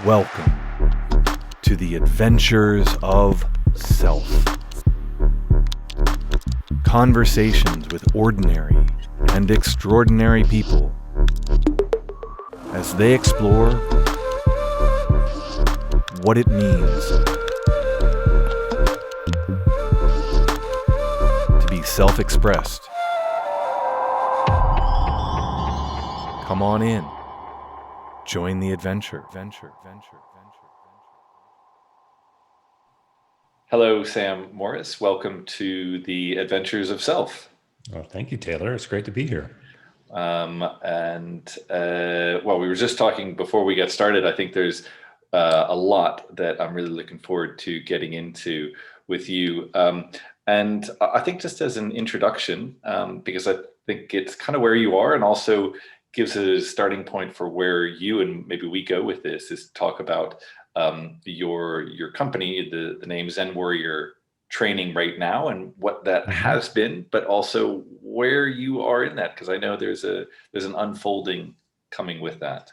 Welcome to the adventures of self. Conversations with ordinary and extraordinary people as they explore what it means to be self-expressed. Come on in. Join the adventure. Hello, Sam Morris. Welcome to the Adventures of Self. Oh, thank you, Taylor. It's great to be here. Well, we were just talking before we got started. I think there's a lot that I'm really looking forward to getting into with you. And I think just as an introduction, because I think it's kind of where you are and also gives a starting point for where you and maybe we go with this, is talk about your company, the name Zen Warrior Training right now, and what that has been, but also where you are in that, because I know there's an unfolding coming with that.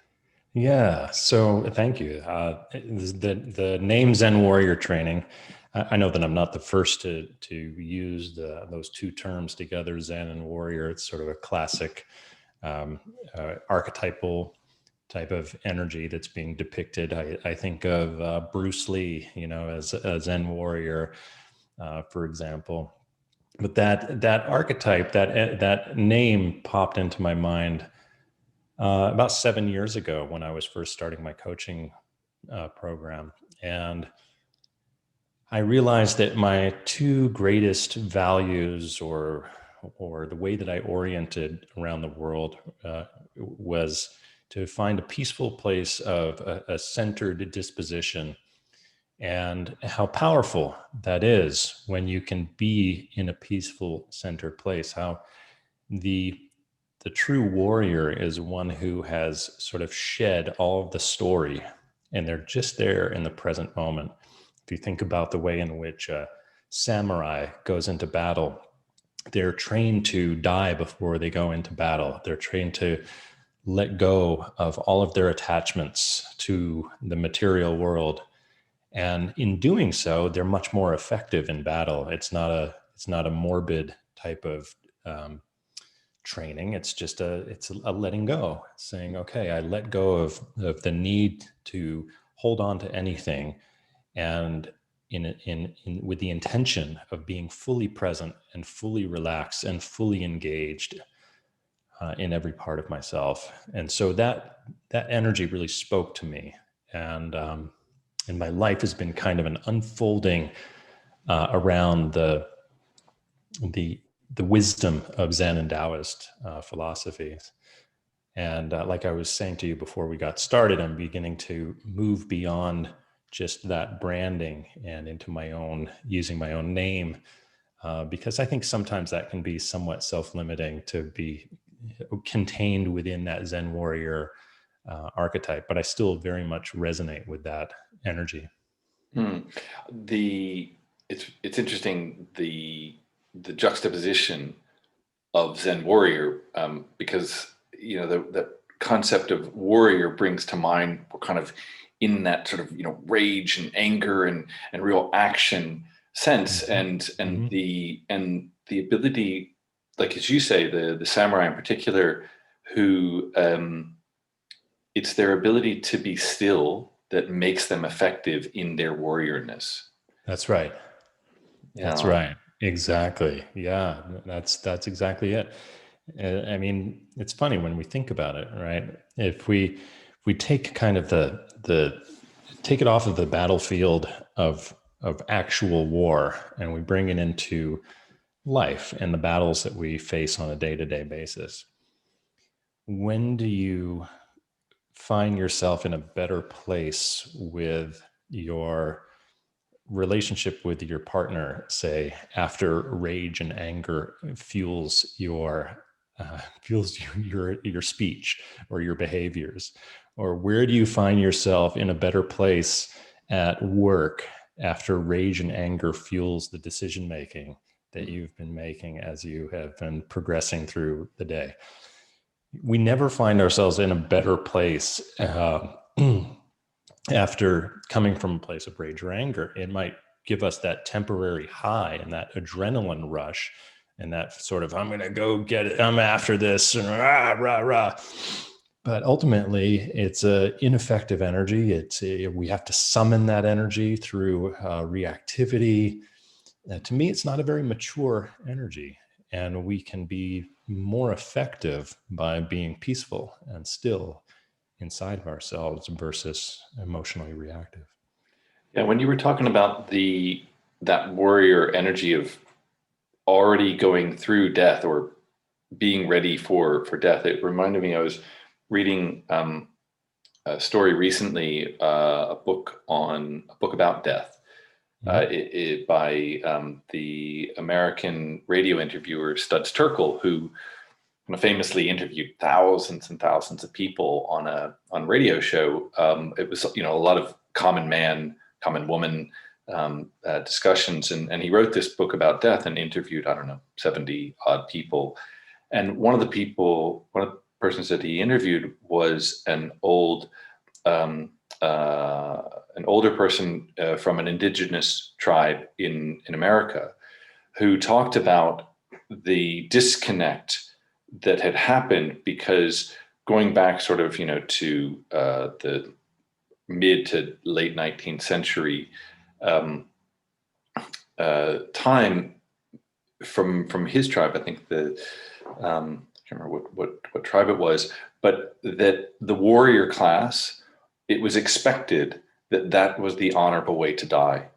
Yeah, so thank you. The name Zen Warrior Training, I know that I'm not the first to use those two terms together, Zen and Warrior. It's sort of a classic archetypal type of energy that's being depicted. I think of Bruce Lee, as a Zen warrior, for example. But that archetype, that name popped into my mind about 7 years ago when I was first starting my coaching program, and I realized that my two greatest values, or the way that I oriented around the world, was to find a peaceful place of a centered disposition, and how powerful that is when you can be in a peaceful, centered place. How the true warrior is one who has sort of shed all of the story, and they're just there in the present moment. If you think about the way in which a samurai goes into battle, they're trained to die before they go into battle. They're trained to let go of all of their attachments to the material world. And in doing so, they're much more effective in battle. It's not a morbid type of training. It's just a letting go, saying, okay, I let go of the need to hold on to anything, and in with the intention of being fully present and fully relaxed and fully engaged in every part of myself. And so that energy really spoke to me, and my life has been kind of an unfolding around the wisdom of Zen and Taoist philosophies. And like I was saying to you before we got started, I'm beginning to move beyond just that branding and into using my own name, because I think sometimes that can be somewhat self-limiting to be contained within that Zen warrior archetype. But I still very much resonate with that energy. It's interesting, the juxtaposition of Zen warrior, because the concept of warrior brings to mind, we're kind of in that sort of rage and anger and real action sense, and the ability, like as you say, the samurai in particular, who it's their ability to be still that makes them effective in their warriorness. That's right. That's right. Exactly. Yeah, that's exactly it. I mean, it's funny when we think about it, right? If we take kind of take it off of the battlefield of actual war, and we bring it into life and the battles that we face on a day-to-day basis. When do you find yourself in a better place with your relationship with your partner, say, after rage and anger fuels your speech or your behaviors? Or where do you find yourself in a better place at work after rage and anger fuels the decision making that you've been making as you have been progressing through the day? We never find ourselves in a better place after coming from a place of rage or anger, it might give us that temporary high and that adrenaline rush and that sort of, I'm going to go get it, I'm after this, and rah, rah, rah. But ultimately, it's a ineffective energy. We have to summon that energy through reactivity. To me, it's not a very mature energy, and we can be more effective by being peaceful and still inside of ourselves versus emotionally reactive. Yeah, when you were talking about that warrior energy of already going through death or being ready for death, it reminded me, I was reading a story recently, a book about death, by the American radio interviewer Studs Terkel, who famously interviewed thousands and thousands of people on a radio show. It was a lot of common man, common woman discussions, and he wrote this book about death and interviewed 70 odd people. And one of the persons that he interviewed was an older person from an indigenous tribe in America, who talked about the disconnect that had happened, because going back sort of to the mid to late 19th century time, from his tribe, I think I can't remember what tribe it was, but that the warrior class, it was expected that was the honorable way to die,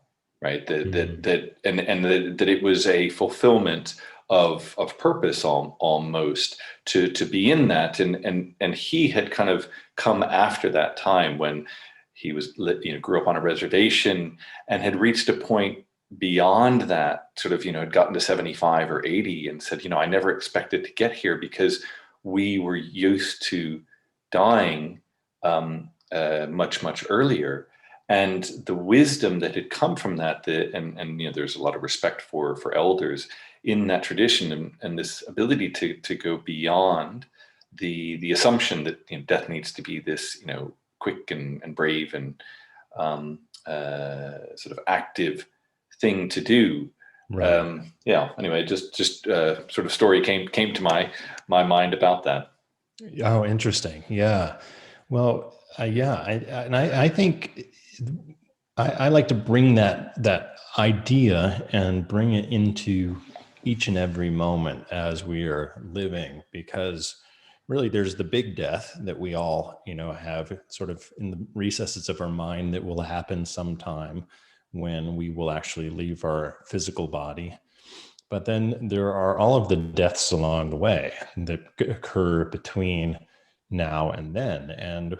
right? That it was a fulfillment of purpose, almost, to be in that, and he had kind of come after that time when he was grew up on a reservation and had reached a point beyond that, sort of had gotten to 75 or 80 and said, I never expected to get here, because we were used to dying much earlier. And the wisdom that had come from that, and there's a lot of respect for elders in that tradition, and this ability to go beyond the assumption that death needs to be this quick and brave and sort of active thing to do. Right. Anyway, just sort of story came to my mind about that. Oh, interesting. Yeah. Well, I think I like to bring that idea and bring it into each and every moment as we are living, because really there's the big death that we all, have sort of in the recesses of our mind that will happen sometime when we will actually leave our physical body. But then there are all of the deaths along the way that occur between now and then. And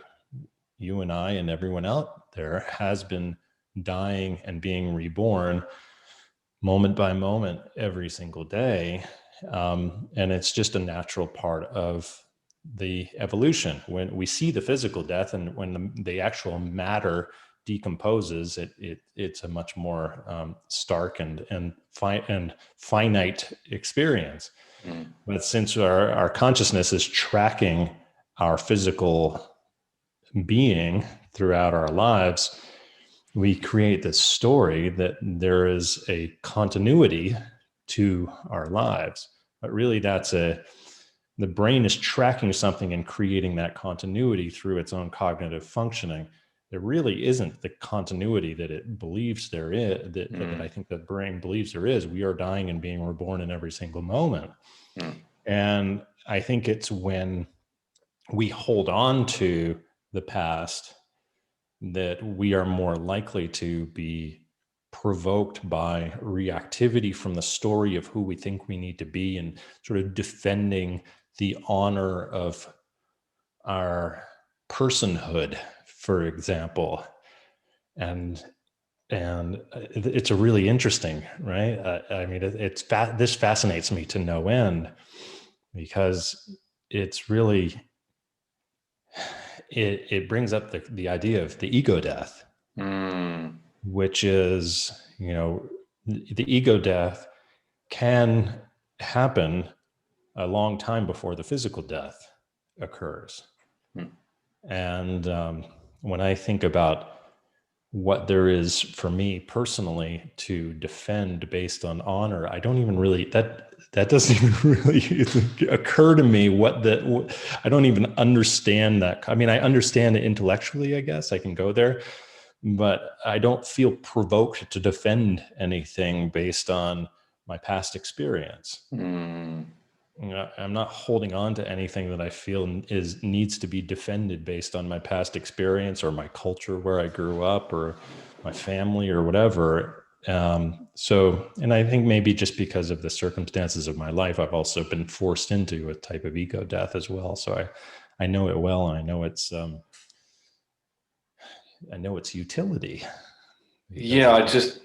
you and I and everyone out there has been dying and being reborn moment by moment every single day. And it's just a natural part of the evolution. When we see the physical death and when the actual matter decomposes, it's a much more stark and finite experience. But since our consciousness is tracking our physical being throughout our lives, we create this story that there is a continuity to our lives. But really the brain is tracking something and creating that continuity through its own cognitive functioning. There really isn't the continuity that it believes there is, that I think the brain believes there is. We are dying and being reborn in every single moment. And I think it's when we hold on to the past that we are more likely to be provoked by reactivity from the story of who we think we need to be, and sort of defending the honor of our personhood, for example. And it's a really interesting, right? I mean, this fascinates me to no end, because it's really, it brings up the idea of the ego death, which is, the ego death can happen a long time before the physical death occurs. And when I think about what there is for me personally to defend based on honor. I don't even really, that doesn't even really occur to me I don't even understand that. I mean, I understand it intellectually, I guess I can go there, but I don't feel provoked to defend anything based on my past experience. I'm not holding on to anything that I feel needs to be defended based on my past experience or my culture where I grew up or my family or whatever. And I think maybe just because of the circumstances of my life, I've also been forced into a type of ego death as well. So I know it well, and I know its utility. Yeah, I just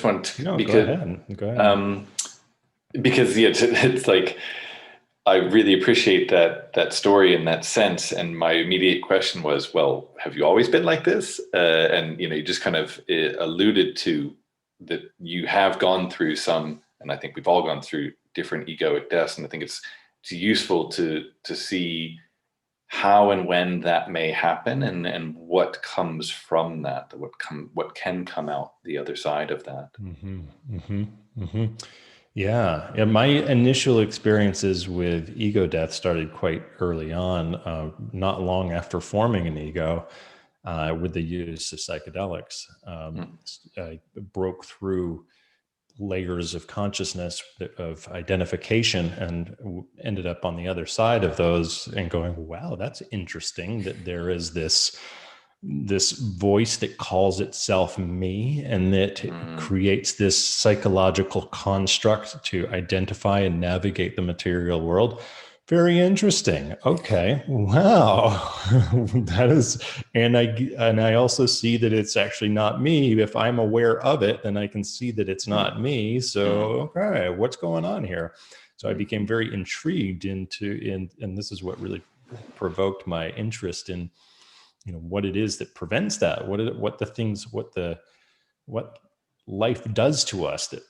want to, No, because go ahead. Because yeah, it's like, I really appreciate that story in that sense. And my immediate question was, well, have you always been like this? And you just kind of alluded to that you have gone through some, and I think we've all gone through different egoic deaths. And I think it's useful to see how and when that may happen, and what comes from that, what can come out the other side of that. Yeah. My initial experiences with ego death started quite early on, not long after forming an ego, with the use of psychedelics. I broke through layers of consciousness of identification and ended up on the other side of those and going, wow, that's interesting that there is this voice that calls itself me, and that creates this psychological construct to identify and navigate the material world. Very interesting. Okay. Wow. That is, and I also see that it's actually not me. If I'm aware of it, then I can see that it's not me. So, okay, what's going on here? So I became very intrigued and this is what really provoked my interest in, what it is that prevents that, what life does to us that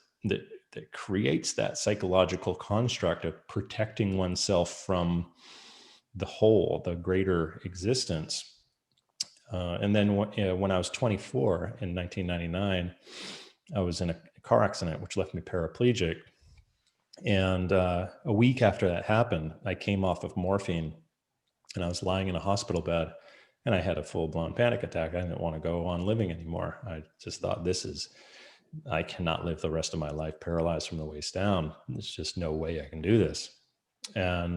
creates that psychological construct of protecting oneself from the whole, the greater existence. And then when I was 24 in 1999, I was in a car accident, which left me paraplegic. And a week after that happened, I came off of morphine, and I was lying in a hospital bed, and I had a full-blown panic attack. I didn't want to go on living anymore. I just thought, I cannot live the rest of my life paralyzed from the waist down. There's just no way I can do this. And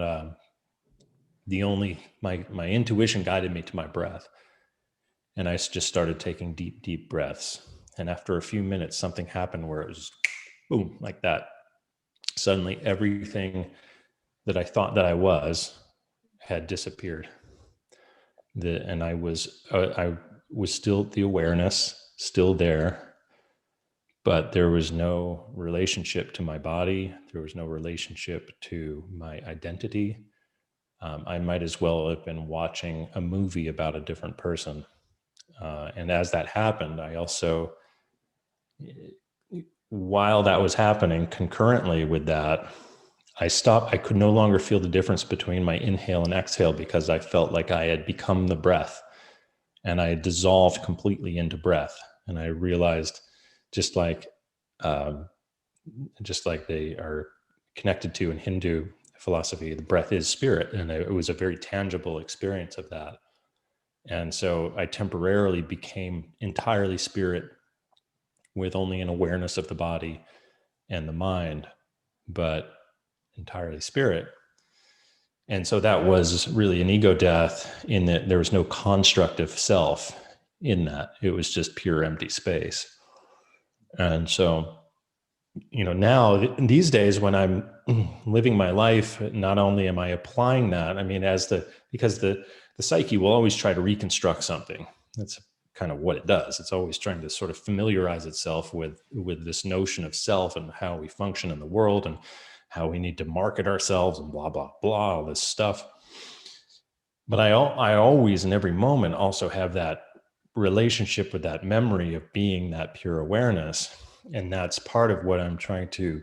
my intuition guided me to my breath. And I just started taking deep, deep breaths. And after a few minutes, something happened where it was boom, like that. Suddenly everything that I thought that I was had disappeared. And I was still, the awareness still there, but there was no relationship to my body. There was no relationship to my identity. I might as well have been watching a movie about a different person. And as that happened, I also, while that was happening, concurrently with that, I stopped. I could no longer feel the difference between my inhale and exhale, because I felt like I had become the breath, and I had dissolved completely into breath. And I realized, just like they are connected to in Hindu philosophy, the breath is spirit. And it was a very tangible experience of that. And so I temporarily became entirely spirit, with only an awareness of the body and the mind, but entirely spirit. And so that was really an ego death, in that there was no construct of self in that. It was just pure empty space. And so, now these days when I'm living my life, not only am I applying that, I mean, because the psyche will always try to reconstruct something. That's kind of what it does. It's always trying to sort of familiarize itself with this notion of self and how we function in the world and how we need to market ourselves and blah, blah, blah, all this stuff. But I always, in every moment, also have that relationship with that memory of being that pure awareness. And that's part of what I'm trying to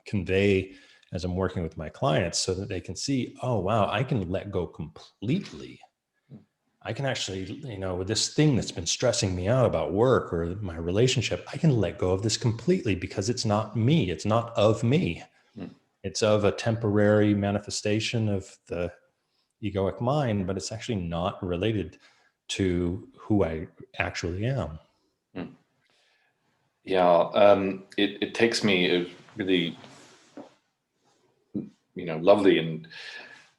convey as I'm working with my clients, so that they can see, oh, wow, I can let go completely. I can actually, with this thing that's been stressing me out about work or my relationship, I can let go of this completely because it's not me. It's not of me. Mm. It's of a temporary manifestation of the egoic mind, but it's actually not related to who I actually am. Mm. Yeah, it takes me really, lovely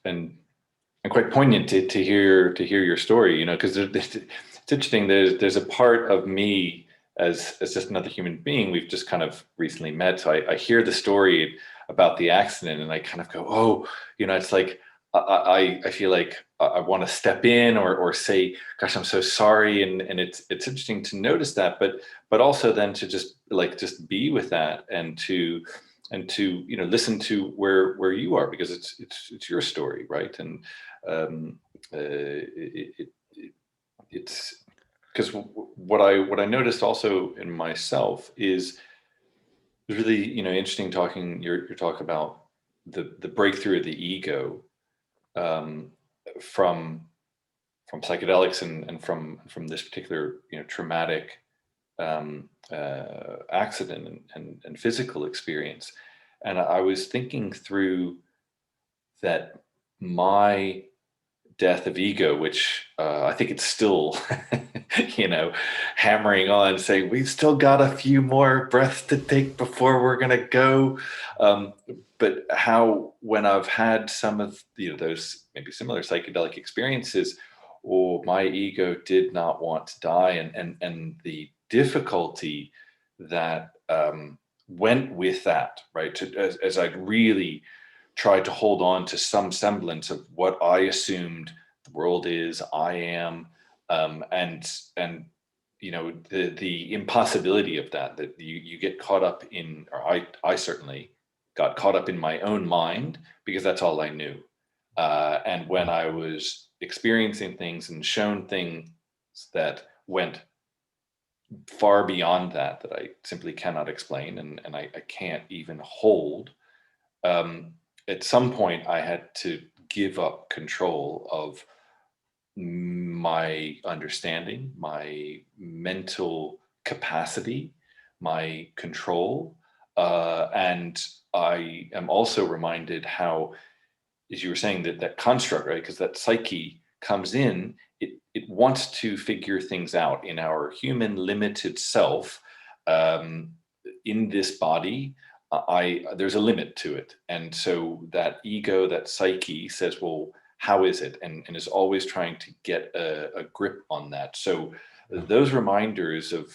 and quite poignant to hear your story. Because it's interesting. There's a part of me as just another human being. We've just kind of recently met, so I hear the story about the accident, and I kind of go, oh, it's like I feel like I want to step in or say, gosh, I'm so sorry, and it's interesting to notice that, but also then to just be with that and to listen to where you are, because it's your story, right? And it's because what I noticed also in myself is really interesting talking your talk about the breakthrough of the ego, um, from psychedelics and from this particular traumatic accident and physical experience. And I was thinking through that my death of ego, which I think it's still, hammering on, saying we've still got a few more breaths to take before we're going to go. But how, when I've had some of those maybe similar psychedelic experiences, my ego did not want to die, and the difficulty that went with that, right? As I'd really tried to hold on to some semblance of what I assumed the world is, I am, and the impossibility of that you get caught up in, or I certainly got caught up in my own mind, because that's all I knew. And when I was experiencing things and shown things that went far beyond that I simply cannot explain, and I can't even hold, at some point I had to give up control of my understanding, my mental capacity, my control. And I am also reminded how, as you were saying, that construct, right? Because that psyche comes in, it wants to figure things out in our human limited self, in this body. There's a limit to it, and so that ego, that psyche, says, well, how is it, and is always trying to get a grip on that. So those reminders of,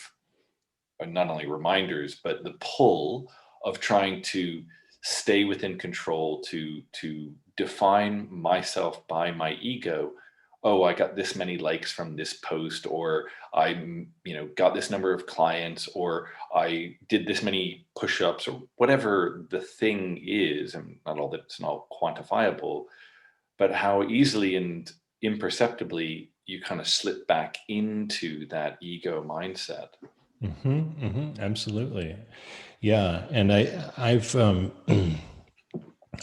or not only reminders, but the pull of trying to stay within control, to define myself by my ego. Oh, I got this many likes from this post, or I got this number of clients, or I did this many push-ups, or whatever the thing is. And not all that, it's not quantifiable, but how easily and imperceptibly you kind of slip back into that ego mindset. Absolutely. Yeah. And I've,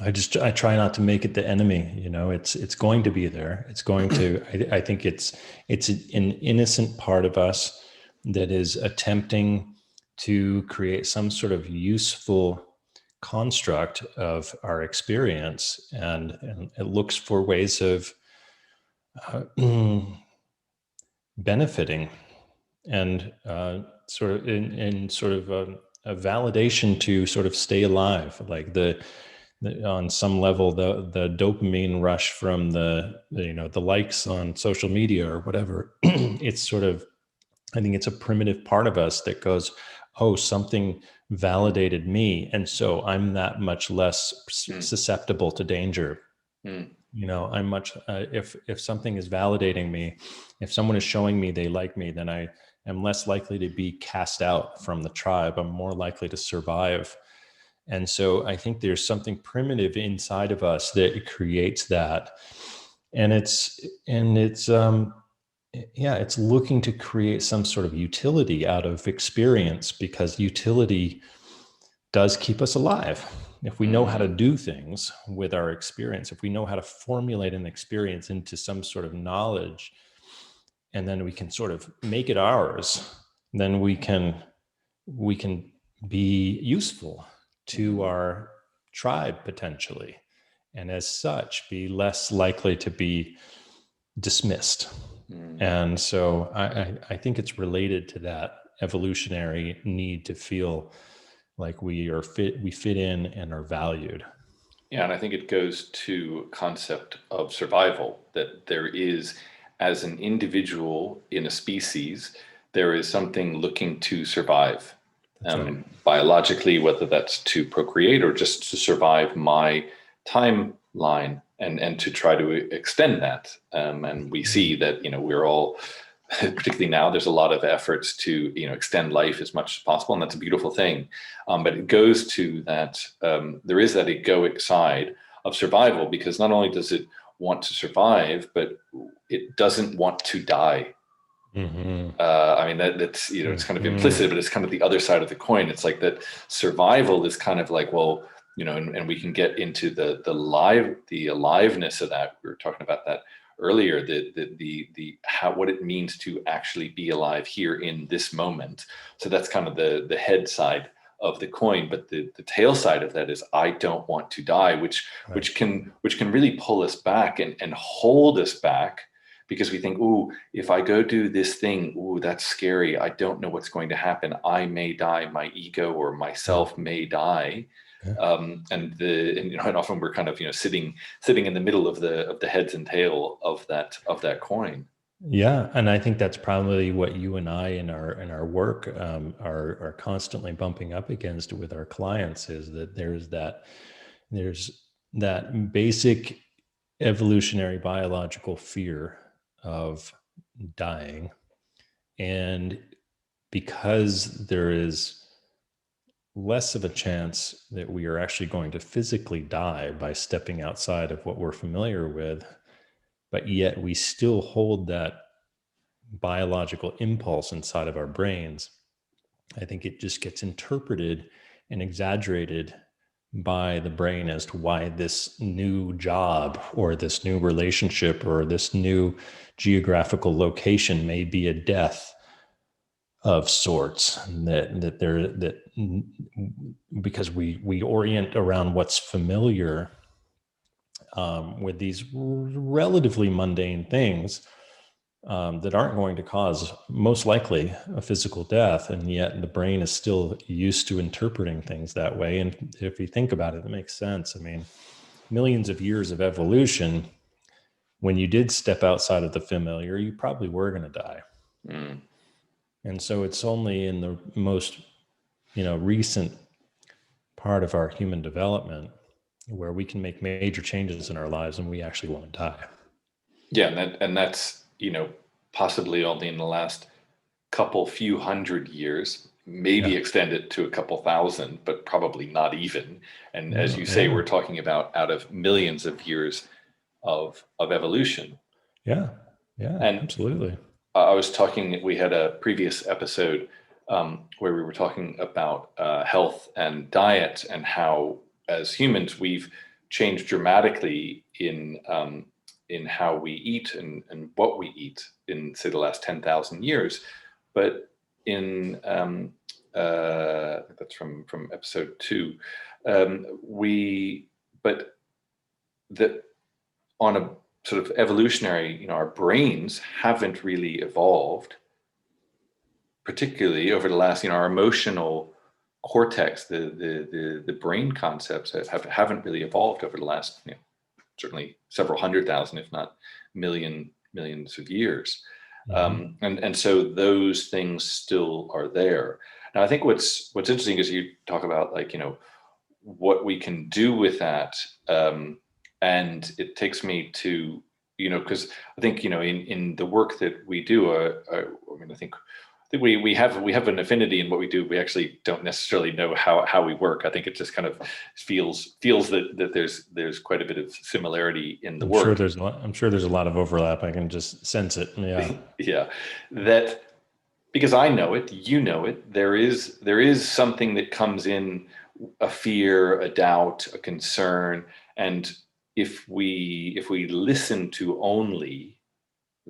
I try not to make it the enemy. It's going to be there. It's going to, I think it's an innocent part of us that is attempting to create some sort of useful construct of our experience. And it looks for ways of benefiting and sort of in sort of a validation to sort of stay alive, like on some level, the dopamine rush from the likes on social media or whatever. It's sort of, I think it's a primitive part of us that goes, oh, something validated me, and so I'm that much less susceptible to danger. I'm much, if something is validating me, if someone is showing me they like me, then I am less likely to be cast out from the tribe. I'm more likely to survive. And so I think there's something primitive inside of us that creates that. And it's looking to create some sort of utility out of experience, because utility does keep us alive. If we know how to do things with our experience, if we know how to formulate an experience into some sort of knowledge, and then we can sort of make it ours, then we can be useful to our tribe potentially, and as such be less likely to be dismissed. And so I think it's related to that evolutionary need to feel like we fit in and are valued. Yeah, and I think it goes to a concept of survival, that there is, as an individual in a species, there is something looking to survive. That's right. Biologically, whether that's to procreate or just to survive my timeline, and to try to extend that. And we see that, we're all, particularly now, there's a lot of efforts to, extend life as much as possible, and that's a beautiful thing. But it goes to that, there is that egoic side of survival, because not only does it want to survive, but it doesn't want to die. I mean, that's, it's kind of implicit, but it's kind of the other side of the coin. It's like that survival is kind of like, well, and we can get into the aliveness of that. We were talking about that earlier, what it means to actually be alive here in this moment. So that's kind of the head side of the coin, but the tail side of that is, I don't want to die, which can really pull us back and hold us back, because we think, ooh, if I go do this thing, ooh, that's scary. I don't know what's going to happen. I may die. My ego or myself may die. And often we're kind of, sitting in the middle of the heads and tail of that coin. Yeah, and I think that's probably what you and I in our work are constantly bumping up against with our clients, is that there's that basic evolutionary biological fear of dying, and because there is less of a chance that we are actually going to physically die by stepping outside of what we're familiar with, but yet we still hold that biological impulse inside of our brains, I think it just gets interpreted and exaggerated by the brain as to why this new job or this new relationship or this new geographical location may be a death of sorts, because we orient around what's familiar, with these relatively mundane things, that aren't going to cause, most likely, a physical death, and yet the brain is still used to interpreting things that way. And if you think about it, it makes sense. I mean, millions of years of evolution, when you did step outside of the familiar, you probably were going to die. And so it's only in the most, recent part of our human development where we can make major changes in our lives and we actually won't die. Yeah, and that's, possibly only in the last few hundred years, maybe extend it to a couple thousand, but probably not even. And as you say, we're talking about out of millions of years of evolution. Yeah, And absolutely. We had a previous episode where we were talking about health and diet, and how, as humans, we've changed dramatically in how we eat and what we eat in, say, the last 10,000 years. But in that's from episode 2, but that on a sort of evolutionary, our brains haven't really evolved, particularly over the last, our emotional cortex, the brain concepts haven't really evolved over the last, certainly several 100,000, if not millions of years. And so those things still are there. And I think what's interesting is you talk about, like, what we can do with that. And it takes me to, because I think, in the work that we do, I think we have an affinity in what we do. We actually don't necessarily know how we work. I think it just kind of feels that there's quite a bit of similarity in the work. I'm sure there's a lot of overlap. I can just sense it. Yeah. Yeah. That, because I know it, there is something that comes in, a fear, a doubt, a concern. And if we listen to only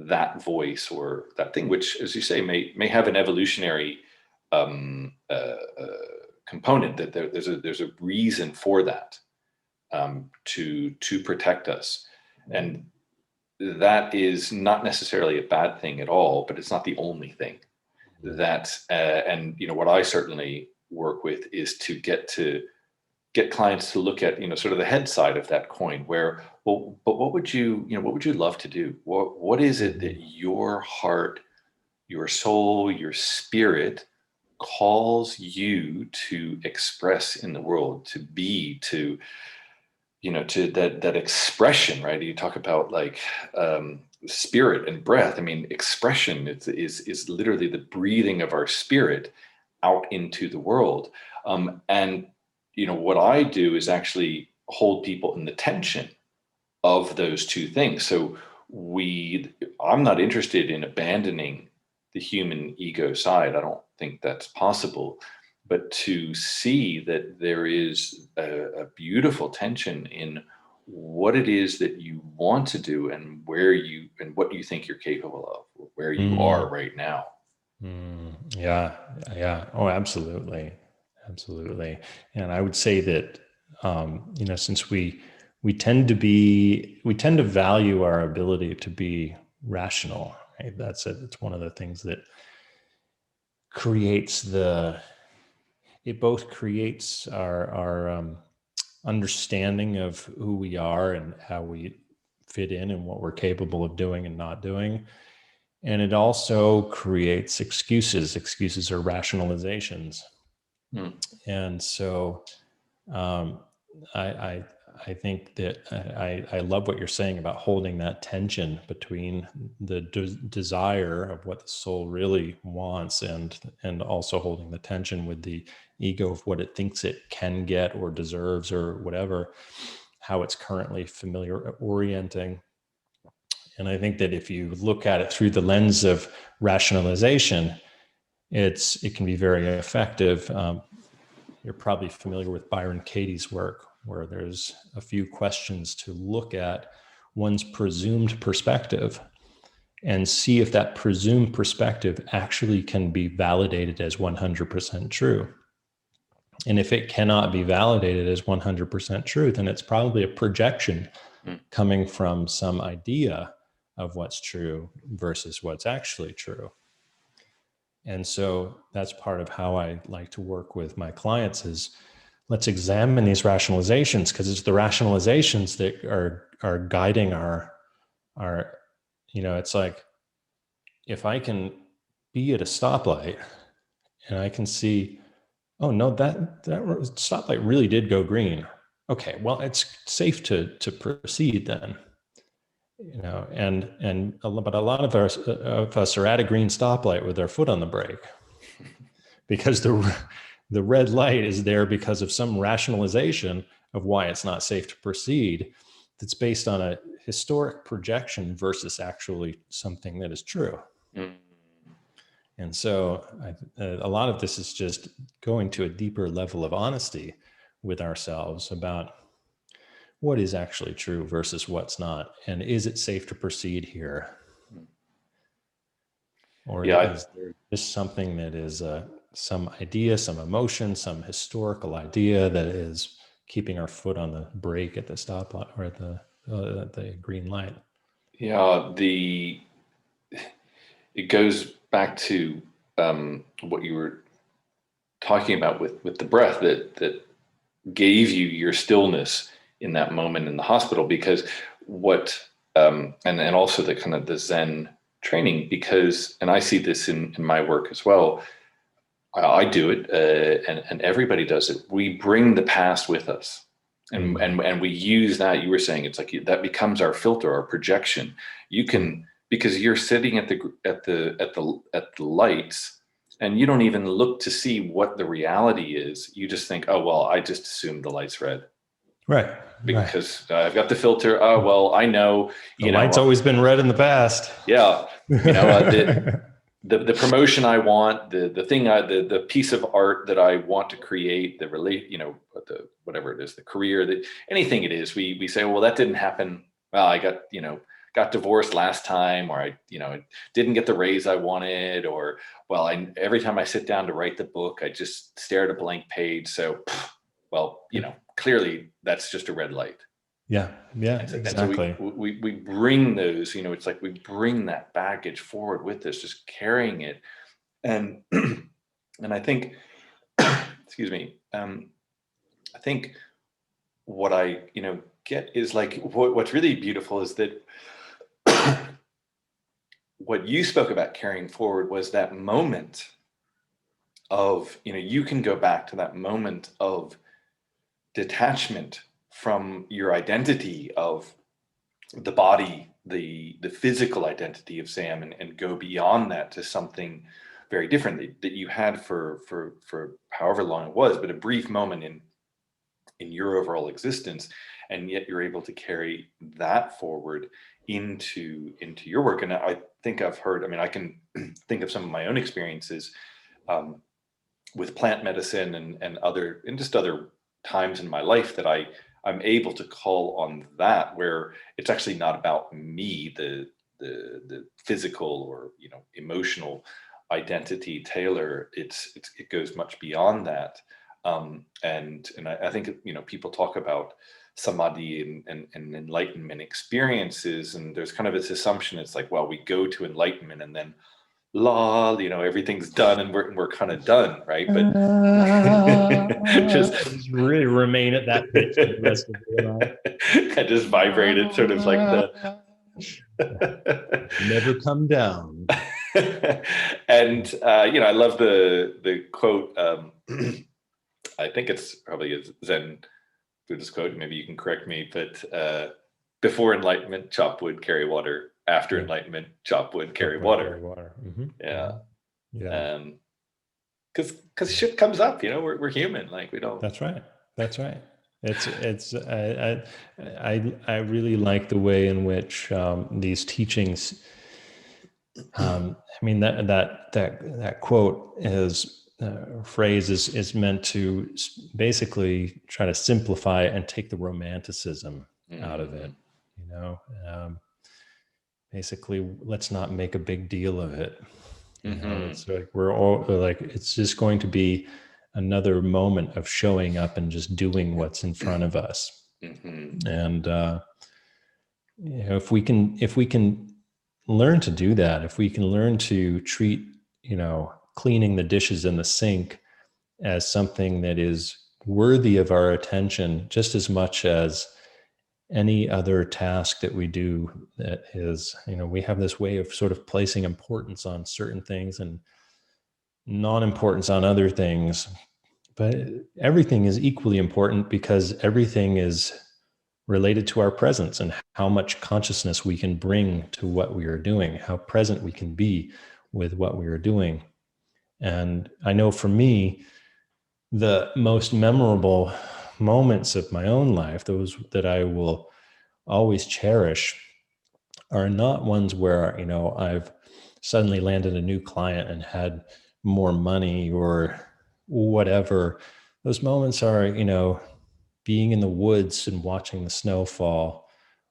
that voice or that thing, which, as you say, may have an evolutionary component, that there's a reason for that, to protect us. And that is not necessarily a bad thing at all, but it's not the only thing. That and what I certainly work with is to get clients to look at sort of the head side of that coin, where, well, but what would you love to do? What is it that your heart, your soul, your spirit calls you to express in the world, to be, to that expression, right? You talk about like spirit and breath. I mean, expression is literally the breathing of our spirit out into the world. And what I do is actually hold people in the tension of those two things. So I'm not interested in abandoning the human ego side. I don't think that's possible. But to see that there is a beautiful tension in what it is that you want to do, and what you think you're capable of, or where you are right now. Yeah. Oh, absolutely. And I would say that, since we tend to value our ability to be rational, right? That's it. It's one of the things that it both creates our understanding of who we are and how we fit in and what we're capable of doing and not doing. And it also creates excuses. Excuses are rationalizations. And so I think that I love what you're saying about holding that tension between the desire of what the soul really wants, and also holding the tension with the ego of what it thinks it can get or deserves or whatever, how it's currently familiar orienting. And I think that if you look at it through the lens of rationalization, it can be very effective. You're probably familiar with Byron Katie's work, where there's a few questions to look at one's presumed perspective and see if that presumed perspective actually can be validated as 100% true. And if it cannot be validated as 100% true, then it's probably a projection coming from some idea of what's true versus what's actually true. And so that's part of how I like to work with my clients is, let's examine these rationalizations, because it's the rationalizations that are guiding our, it's like, if I can be at a stoplight and I can see, oh no, that stoplight really did go green. Okay, well, it's safe to proceed then. But a lot of us are at a green stoplight with our foot on the brake, because the red light is there because of some rationalization of why it's not safe to proceed, that's based on a historic projection versus actually something that is true. And so a lot of this is just going to a deeper level of honesty with ourselves about what is actually true versus what's not, and is it safe to proceed here? Or is there just something that is some idea, some emotion, some historical idea that is keeping our foot on the brake at the stoplight or at the green light? Yeah, it goes back to what you were talking about with the breath that gave you your stillness in that moment in the hospital, because and also the kind of the Zen training, because, and I see this in my work as well, I do it, and everybody does it. We bring the past with us, and we use that. You were saying it's like that becomes our filter, our projection. You can, because you're sitting at the lights, and you don't even look to see what the reality is. You just think, oh well, I just assumed the light's red. Right. Because I've got the filter. Oh, well, I know. The light's always been red in the past. Yeah. The promotion I want, the thing, the piece of art that I want to create, whatever it is, the career, anything it is, we say, well, that didn't happen. Well, I got, got divorced last time, or I, didn't get the raise I wanted, or, well, every time I sit down to write the book, I just stare at a blank page. So, well, clearly that's just a red light. Yeah, exactly. And so we bring those, it's like we bring that baggage forward with us, just carrying it. And, and I think, excuse me, I think what I, get is like, what's really beautiful is that what you spoke about carrying forward was that moment of, you can go back to that moment of detachment from your identity of the body, the physical identity of Sam, and go beyond that to something very different that you had for however long it was, but a brief moment in your overall existence. And yet you're able to carry that forward into your work. And I think I've heard, I can think of some of my own experiences with plant medicine and just other times in my life that I'm able to call on that, where it's actually not about me, the physical or emotional identity, Taylor. It goes much beyond that. And I think people talk about samadhi and enlightenment experiences, and there's kind of this assumption, it's like, well, we go to enlightenment and then everything's done and we're kind of done, right? But just really remain at that pitch for the rest of your life. I just vibrated sort of like never come down. And I love the quote. I think it's probably a Zen Buddhist quote. Maybe you can correct me, but before enlightenment, chop wood, carry water. After enlightenment, chop wood, carry water. Mm-hmm. Yeah. Because shit comes up. We're human. Like, we don't. That's right. It's I really like the way in which these teachings. That quote phrase is meant to basically try to simplify and take the romanticism out of it. Basically, let's not make a big deal of it. It's like we're all like, it's just going to be another moment of showing up and just doing what's in front of us. And if we can learn to do that, if we can learn to treat cleaning the dishes in the sink as something that is worthy of our attention just as much as any other task that we do, that is, we have this way of sort of placing importance on certain things and non-importance on other things, but everything is equally important because everything is related to our presence and how much consciousness we can bring to what we are doing, how present we can be with what we are doing. And I know for me, the most memorable moments of my own life, those that I will always cherish, are not ones where, I've suddenly landed a new client and had more money or whatever. Those moments are, being in the woods and watching the snow fall,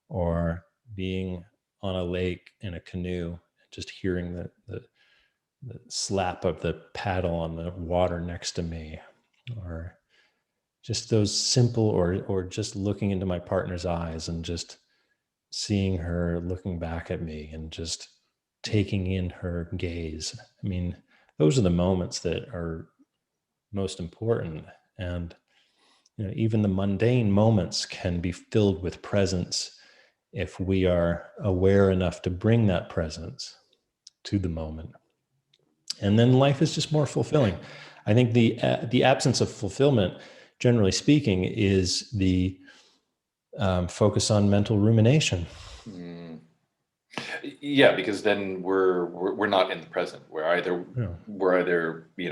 or being on a lake in a canoe, just hearing the slap of the paddle on the water next to me, or just those simple, or just looking into my partner's eyes and just seeing her looking back at me and just taking in her gaze. Those are the moments that are most important. And even the mundane moments can be filled with presence if we are aware enough to bring that presence to the moment. And then life is just more fulfilling. I think the absence of fulfillment, generally speaking, is the focus on mental rumination. Yeah, because then we're not in the present. We're either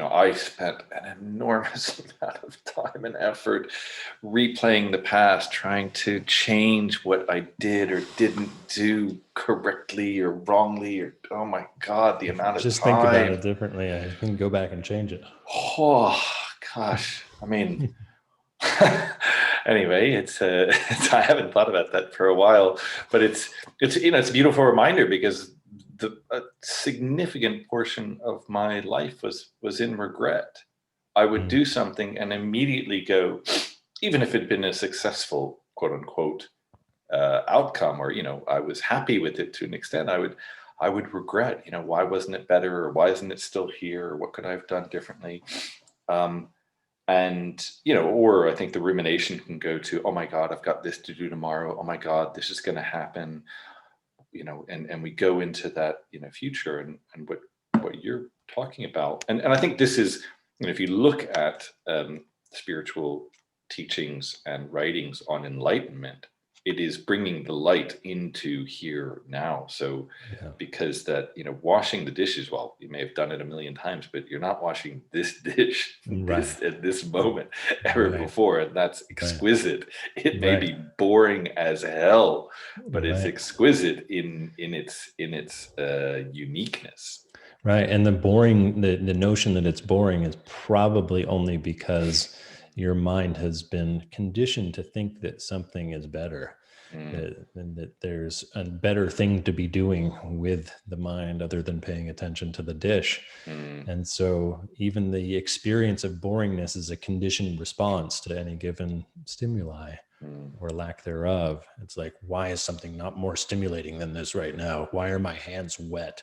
I spent an enormous amount of time and effort replaying the past, trying to change what I did or didn't do correctly or wrongly, or oh my God, the amount of just time. Think about it differently. I can go back and change it. Oh gosh, Anyway, I haven't thought about that for a while, but it's it's a beautiful reminder, because a significant portion of my life was in regret. I would do something and immediately go, even if it had been a successful, quote unquote, outcome, or I was happy with it to an extent, I would regret, why wasn't it better, or why isn't it still here, or what could I have done differently? And or I think the rumination can go to, oh my God, I've got this to do tomorrow, oh my God, this is going to happen, and we go into that future, and what you're talking about, and I think this is, if you look at spiritual teachings and writings on enlightenment, it is bringing the light into here now. So because that, washing the dishes, well, you may have done it a million times, but you're not washing this dish at this moment ever before. And that's exquisite. It may be boring as hell, but it's exquisite in its uniqueness. Right. And the notion that it's boring is probably only because your mind has been conditioned to think that something is better, and that there's a better thing to be doing with the mind other than paying attention to the dish. And so even the experience of boringness is a conditioned response to any given stimuli or lack thereof. It's like, why is something not more stimulating than this right now? Why are my hands wet?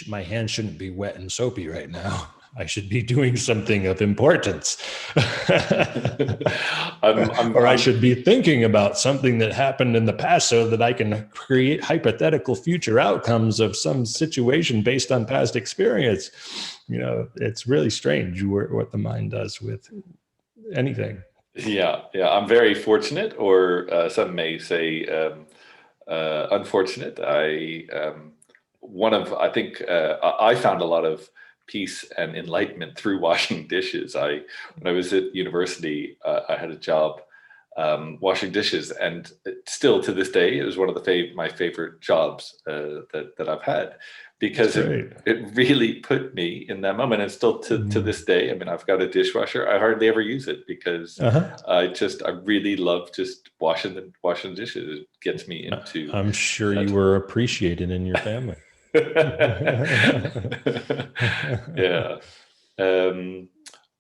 My hands shouldn't be wet and soapy right now. I should be doing something of importance. Or I should be thinking about something that happened in the past so that I can create hypothetical future outcomes of some situation based on past experience. It's really strange what the mind does with anything. Yeah. I'm very fortunate, or some may say unfortunate. I found a lot of peace and enlightenment through washing dishes. When I was at university, I had a job washing dishes, and still to this day, it was one of my favorite jobs that I've had, because it really put me in that moment. And still to this day, I mean, I've got a dishwasher. I hardly ever use it, because I really love just washing the dishes. It gets me into. I'm sure you were appreciated in your family. Yeah.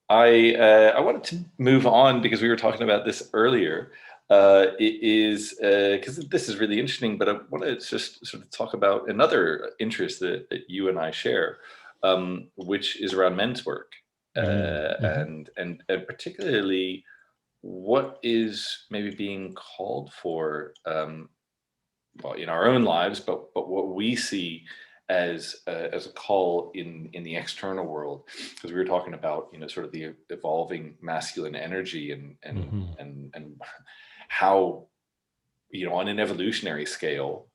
I wanted to move on, because we were talking about this earlier. It is because this is really interesting, but I want to just sort of talk about another interest that you and I share, which is around men's work, and particularly what is maybe being called for, in our own lives, but what we see as a call in the external world, because we were talking about sort of the evolving masculine energy, and how on an evolutionary scale,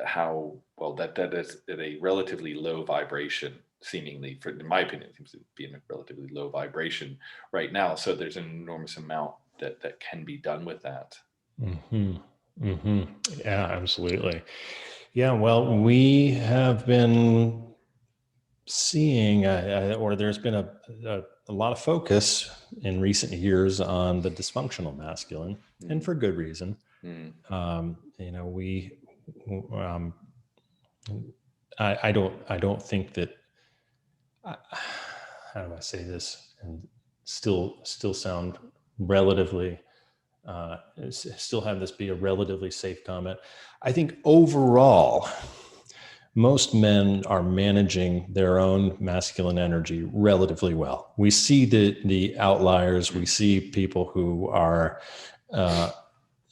how that is at a relatively low vibration, seemingly, in my opinion, it seems to be in a relatively low vibration right now. So there's an enormous amount that can be done with that. Yeah, absolutely. Yeah, well, we have been seeing, or there's been a lot of focus in recent years on the dysfunctional masculine, and for good reason. I don't think that. How do I say this and still sound relatively? Still have this be a relatively safe comment. I think overall, most men are managing their own masculine energy relatively well. We see the outliers. We see people who are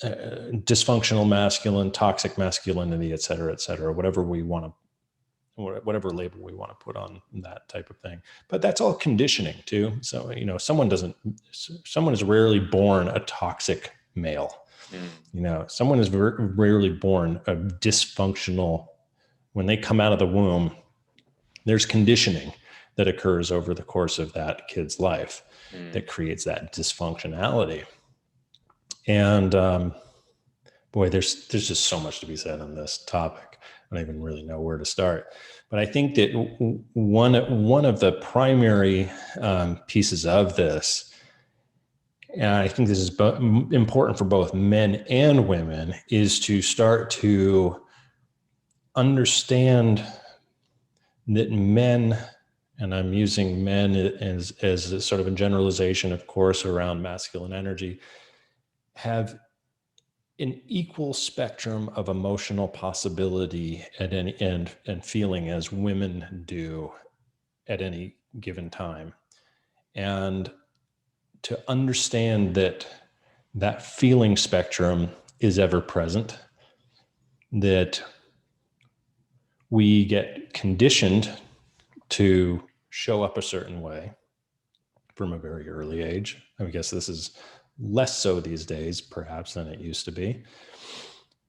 dysfunctional masculine, toxic masculinity, et cetera, whatever label we want to put on that type of thing. But that's all conditioning too. So, someone is rarely born a toxic male. Someone is rarely born a dysfunctional. When they come out of the womb, there's conditioning that occurs over the course of that kid's life that creates that dysfunctionality. And there's just so much to be said on this topic. I don't even really know where to start. But I think that one of the primary pieces of this and I think this is important for both men and women, is to start to understand that men, and I'm using men as a sort of a generalization, of course, around masculine energy, have an equal spectrum of emotional possibility at any and feeling as women do at any given time. And to understand that that feeling spectrum is ever present, that we get conditioned to show up a certain way from a very early age. I guess this is less so these days, perhaps, than it used to be.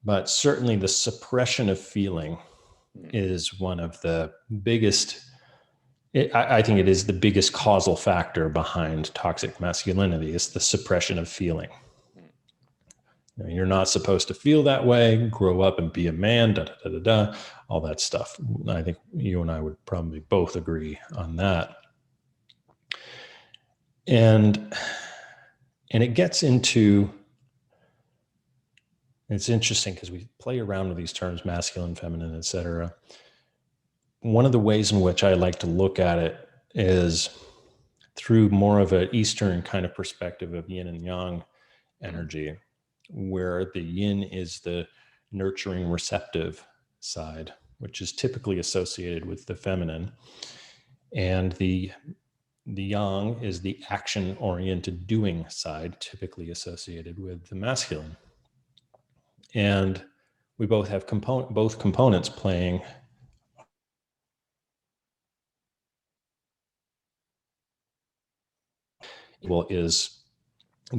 But certainly the suppression of feeling is one of the biggest, I think it is the biggest causal factor behind toxic masculinity, is the suppression of feeling. You know, you're not supposed to feel that way, grow up and be a man, all that stuff. I think you and I would probably both agree on that. And it gets into, it's interesting because we play around with these terms, masculine, feminine, et cetera. One of the ways in which I like to look at it is through more of an Eastern kind of perspective of yin and yang energy, where the yin is the nurturing, receptive side, which is typically associated with the feminine. And the yang is the action-oriented doing side, typically associated with the masculine. And we both have both components playing is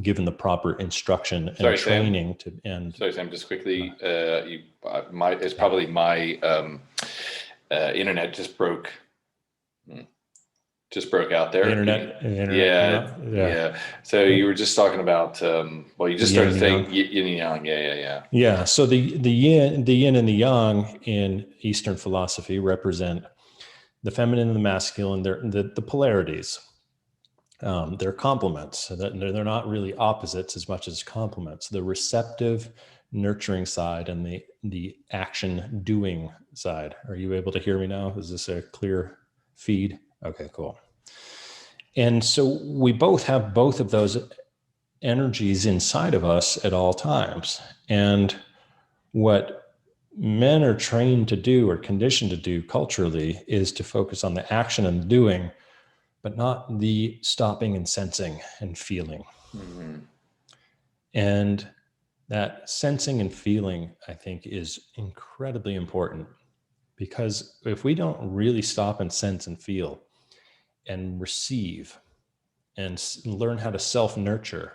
given the proper instruction and training to end. Sorry, Sam, just quickly, it's probably my internet just broke out there. The internet. Yeah. So you were just talking about, you just started saying yin and yang. Yeah. So the yin and the yang in Eastern philosophy represent the feminine and the masculine. They're the polarities. They're complements. They're not really opposites as much as complements. The receptive, nurturing side and the action doing side. Are you able to hear me now? Is this a clear feed? Okay, cool. And so we both have both of those energies inside of us at all times. And what men are trained to do or conditioned to do culturally is to focus on the action and doing, but not the stopping and sensing and feeling. Mm-hmm. And that sensing and feeling, I think, is incredibly important, because if we don't really stop and sense and feel and receive and learn how to self-nurture,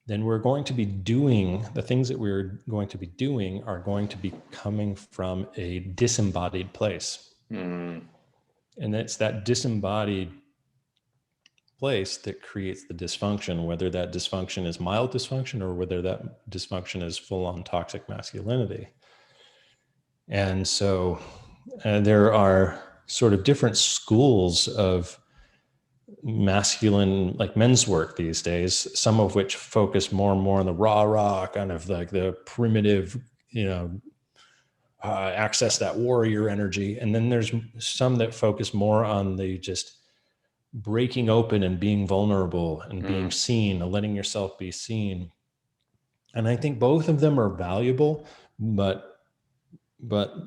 then we're going to be doing the things that we're going to be doing are going to be coming from a disembodied place. Mm. And it's that disembodied place that creates the dysfunction, whether that dysfunction is mild dysfunction or whether that dysfunction is full-on toxic masculinity. And so there are sort of different schools of masculine, like men's work these days, some of which focus more and more on the rah, kind of like the primitive, access that warrior energy. And then there's some that focus more on the just breaking open and being vulnerable and being seen and letting yourself be seen. And I think both of them are valuable, but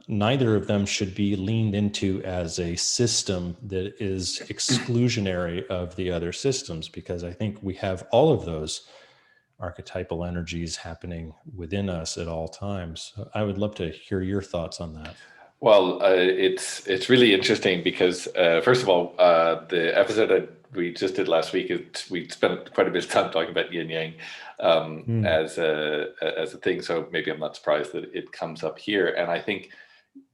neither of them should be leaned into as a system that is exclusionary of the other systems, because I think we have all of those archetypal energies happening within us at all times. So I would love to hear your thoughts on that. Well, it's really interesting because first of all, the episode that we just did last week, we spent quite a bit of time talking about yin yang as a thing. So maybe I'm not surprised that it comes up here. And I think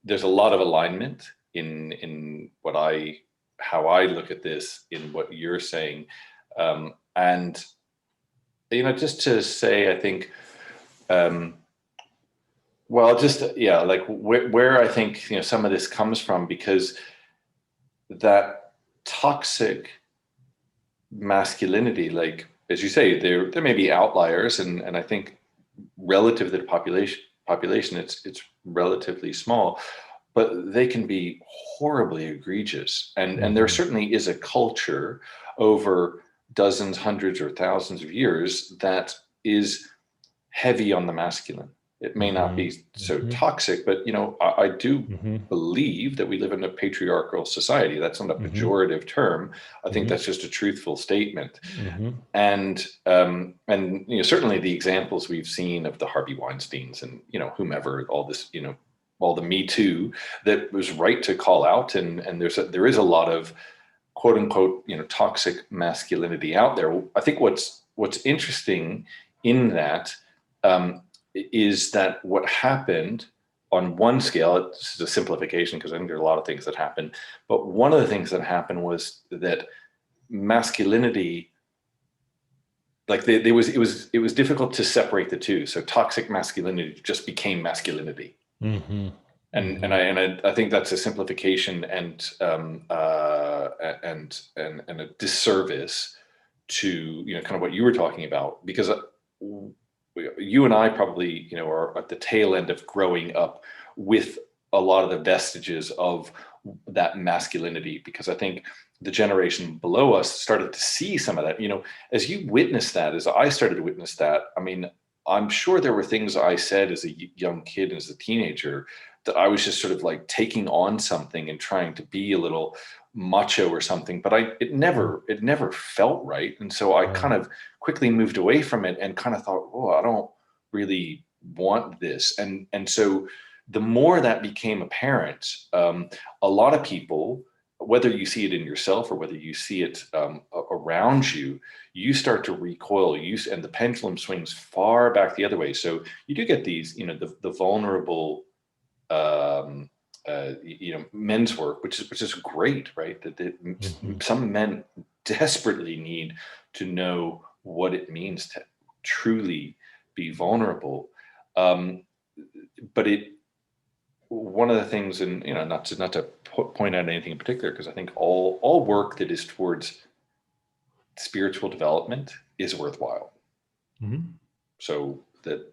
there's a lot of alignment in how I look at this in what you're saying, and just to say, I think. Well, like where I think some of this comes from, because that toxic masculinity, like as you say, there may be outliers, and I think relative to the population, it's relatively small, but they can be horribly egregious. And there certainly is a culture over dozens, hundreds, or thousands of years that is heavy on the masculine. It may not be so toxic, but I do believe that we live in a patriarchal society. That's not a pejorative term. I think that's just a truthful statement. And certainly the examples we've seen of the Harvey Weinsteins and whomever, all this, all the Me Too, that was right to call out. And there is a lot of quote unquote toxic masculinity out there. I think what's interesting in that is that what happened on one scale, it's a simplification because I think there's a lot of things that happen, but one of the things that happened was that masculinity, like it was difficult to separate the two. So toxic masculinity just became masculinity. And I think that's a simplification and a disservice to kind of what you were talking about, because you and I probably are at the tail end of growing up with a lot of the vestiges of that masculinity, because I think the generation below us started to see some of that. As you witnessed that, as I started to witness that, I mean, I'm sure there were things I said as a young kid, as a teenager, that I was just sort of like taking on something and trying to be a little macho or something, but it never felt right. And so I kind of quickly moved away from it and kind of thought, oh, I don't really want this. And so the more that became apparent, a lot of people, whether you see it in yourself or whether you see it around you, you start to recoil, and the pendulum swings far back the other way. So you do get these, the vulnerable, men's work, which is great, right? That some men desperately need to know what it means to truly be vulnerable. But one of the things, and not to point out anything in particular, because I think all work that is towards spiritual development is worthwhile. So that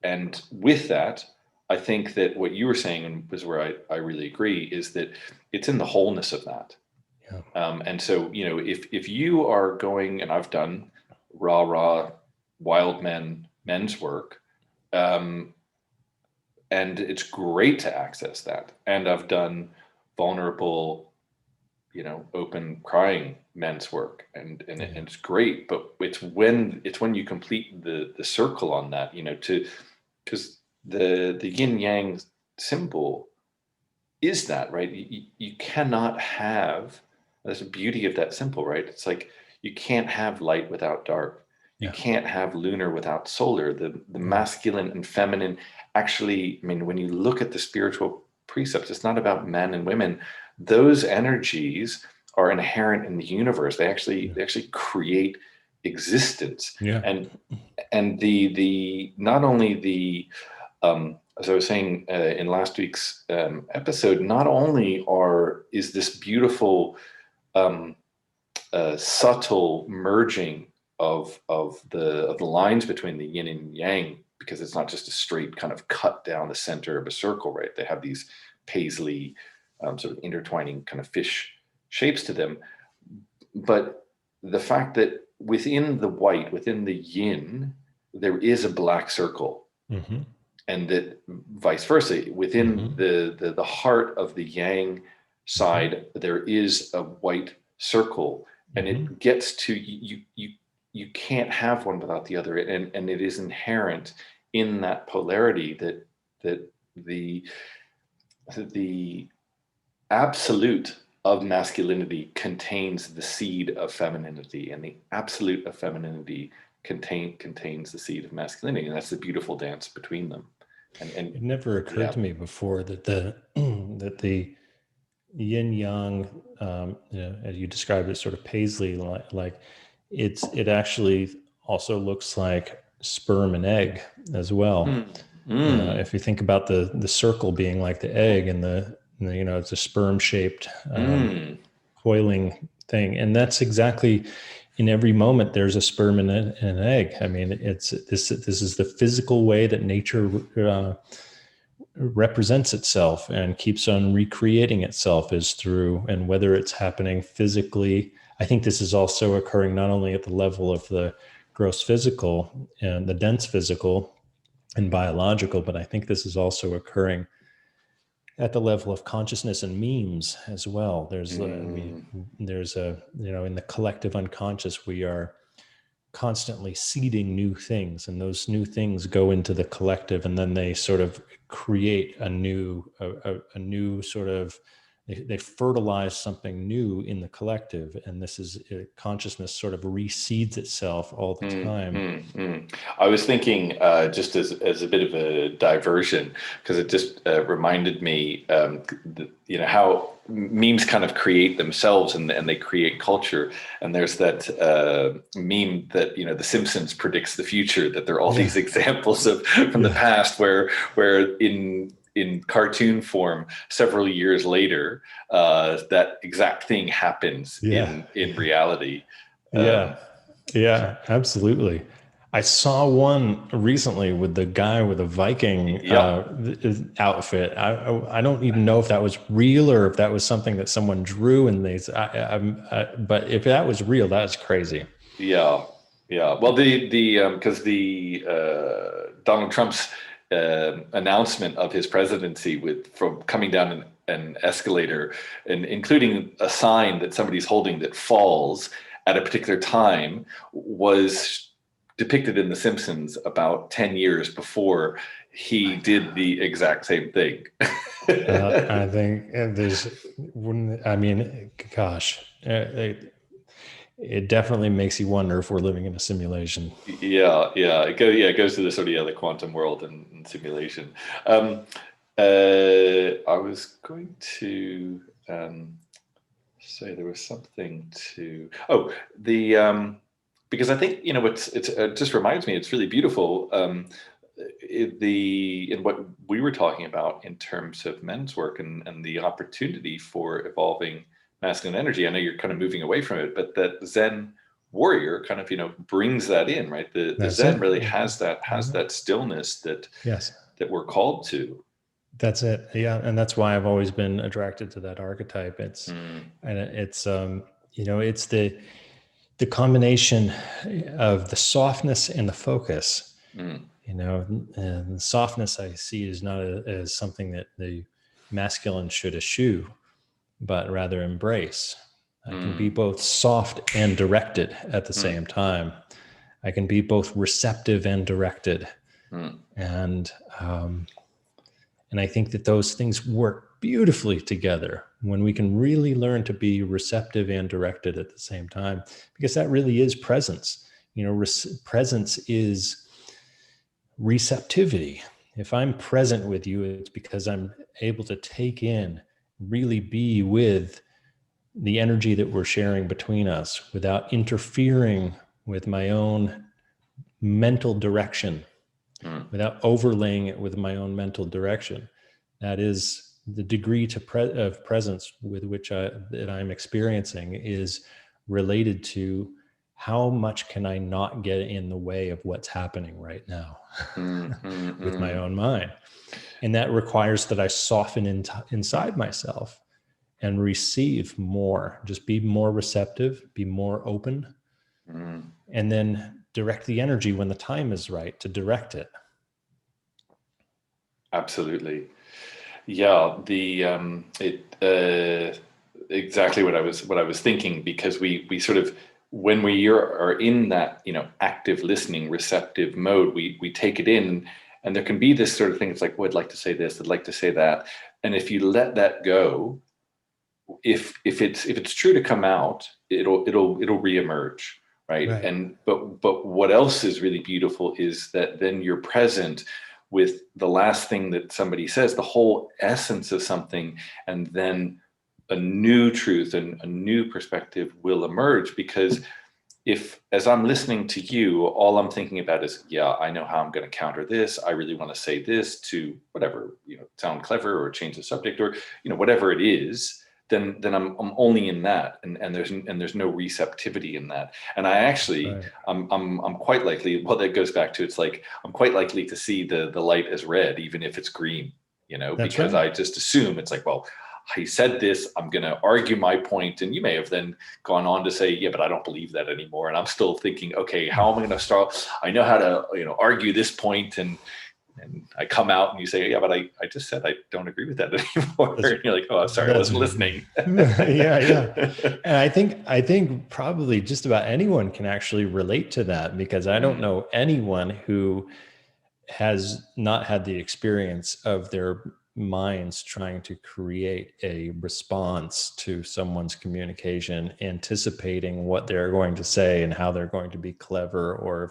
and with that, I think that what you were saying, and was where I really agree, is that it's in the wholeness of that. And so, if you are going, and I've done raw wild men's work, and it's great to access that. And I've done vulnerable, open crying men's work, and it's great. But it's when you complete the circle on that, because the yin yang symbol is that, right? You cannot have, that's the beauty of that symbol, right? It's like you can't have light without dark. You can't have lunar without solar. The masculine and feminine, actually, I mean, when you look at the spiritual precepts, it's not about men and women. Those energies are inherent in the universe. They actually create existence. And the not only the as I was saying in last week's episode, not only is this beautiful subtle merging of the lines between the yin and yang, because it's not just a straight kind of cut down the center of a circle, right? They have these paisley sort of intertwining kind of fish shapes to them. But the fact that within the white, within the yin, there is a black circle. And that vice versa, within the heart of the yang side, there is a white circle, and it gets to you can't have one without the other, and it is inherent in that polarity that the absolute of masculinity contains the seed of femininity, and the absolute of femininity contains the seed of masculinity, and that's the beautiful dance between them. And it never occurred to me before that the yin yang, as you described it, sort of paisley, like it actually also looks like sperm and egg as well. If you think about the circle being like the egg, and it's a sperm shaped coiling thing, and that's exactly, in every moment there's a sperm and an egg. I mean, this is the physical way that nature represents itself and keeps on recreating itself, is through, and whether it's happening physically. I think this is also occurring not only at the level of the gross physical and the dense physical and biological, but I think this is also occurring at the level of consciousness and memes as well. There's there's a, in the collective unconscious, we are constantly seeding new things, and those new things go into the collective, and then they sort of create a new sort of, they fertilize something new in the collective, and this is consciousness sort of reseeds itself all the time. I was thinking, just as a bit of a diversion, because it just reminded me, how memes kind of create themselves, and they create culture. And there's that meme that, The Simpsons predicts the future, that there are all these examples of from the past where in cartoon form, several years later, that exact thing happens in reality. Yeah, absolutely. I saw one recently with the guy with a Viking outfit. I don't even know if that was real or if that was something that someone drew. And but if that was real, that's crazy. Yeah. Well, because Donald Trump's announcement of his presidency from coming down an escalator, and including a sign that somebody's holding that falls at a particular time, was depicted in The Simpsons about 10 years before he did the exact same thing. I think gosh, it definitely makes you wonder if we're living in a simulation. It goes to the sort of the quantum world and simulation. I was going to say there was something to because I think it just reminds me, it's really beautiful, in what we were talking about in terms of men's work and the opportunity for evolving masculine energy. I know you're kind of moving away from it, but that Zen warrior kind of brings that in, right? The Zen really has that stillness that we're called to. That's it. Yeah. And that's why I've always been attracted to that archetype. It's the combination of the softness and the focus. And softness I see is not as something that the masculine should eschew, but rather embrace. I can be both soft and directed at the same time. I can be both receptive and directed. And I think that those things work beautifully together when we can really learn to be receptive and directed at the same time, because that really is presence. Presence is receptivity. If I'm present with you, it's because I'm able to take in, really be with the energy that we're sharing between us without interfering with my own mental direction, without overlaying it with my own mental direction. That is the degree of presence with which that I'm experiencing, is related to how much can I not get in the way of what's happening right now with my own mind. And that requires that I soften inside myself and receive more, just be more receptive, be more open, and then direct the energy when the time is right to direct it. Absolutely. Yeah. Exactly what I was thinking, because we sort of, when we are in that, active listening, receptive mode, we take it in, and there can be this sort of thing. It's like, oh, I'd like to say this, I'd like to say that. And if you let that go, if it's true to come out, it'll reemerge. Right. But what else is really beautiful is that then you're present with the last thing that somebody says, the whole essence of something, and then a new truth and a new perspective will emerge. Because if, as I'm listening to you, all I'm thinking about is, I know how I'm going to counter this, I really want to say this to whatever, sound clever or change the subject, or whatever it is, then I'm only in that, and there's no receptivity in that. And I actually, Right. I'm quite likely, well, that goes back to, it's like, I'm quite likely to see the light as red, even if it's green, That's because right. I just assume it's like, well, he said this, I'm going to argue my point. And you may have then gone on to say, yeah, but I don't believe that anymore. And I'm still thinking, okay, how am I going to start? I know how to, argue this point, and I come out and you say, yeah, but I just said I don't agree with that anymore. That's And you're like, oh, sorry, I that's wasn't listening. yeah. And I think probably just about anyone can actually relate to that, because I don't Mm, know anyone who has not had the experience of their minds trying to create a response to someone's communication, anticipating what they're going to say and how they're going to be clever, or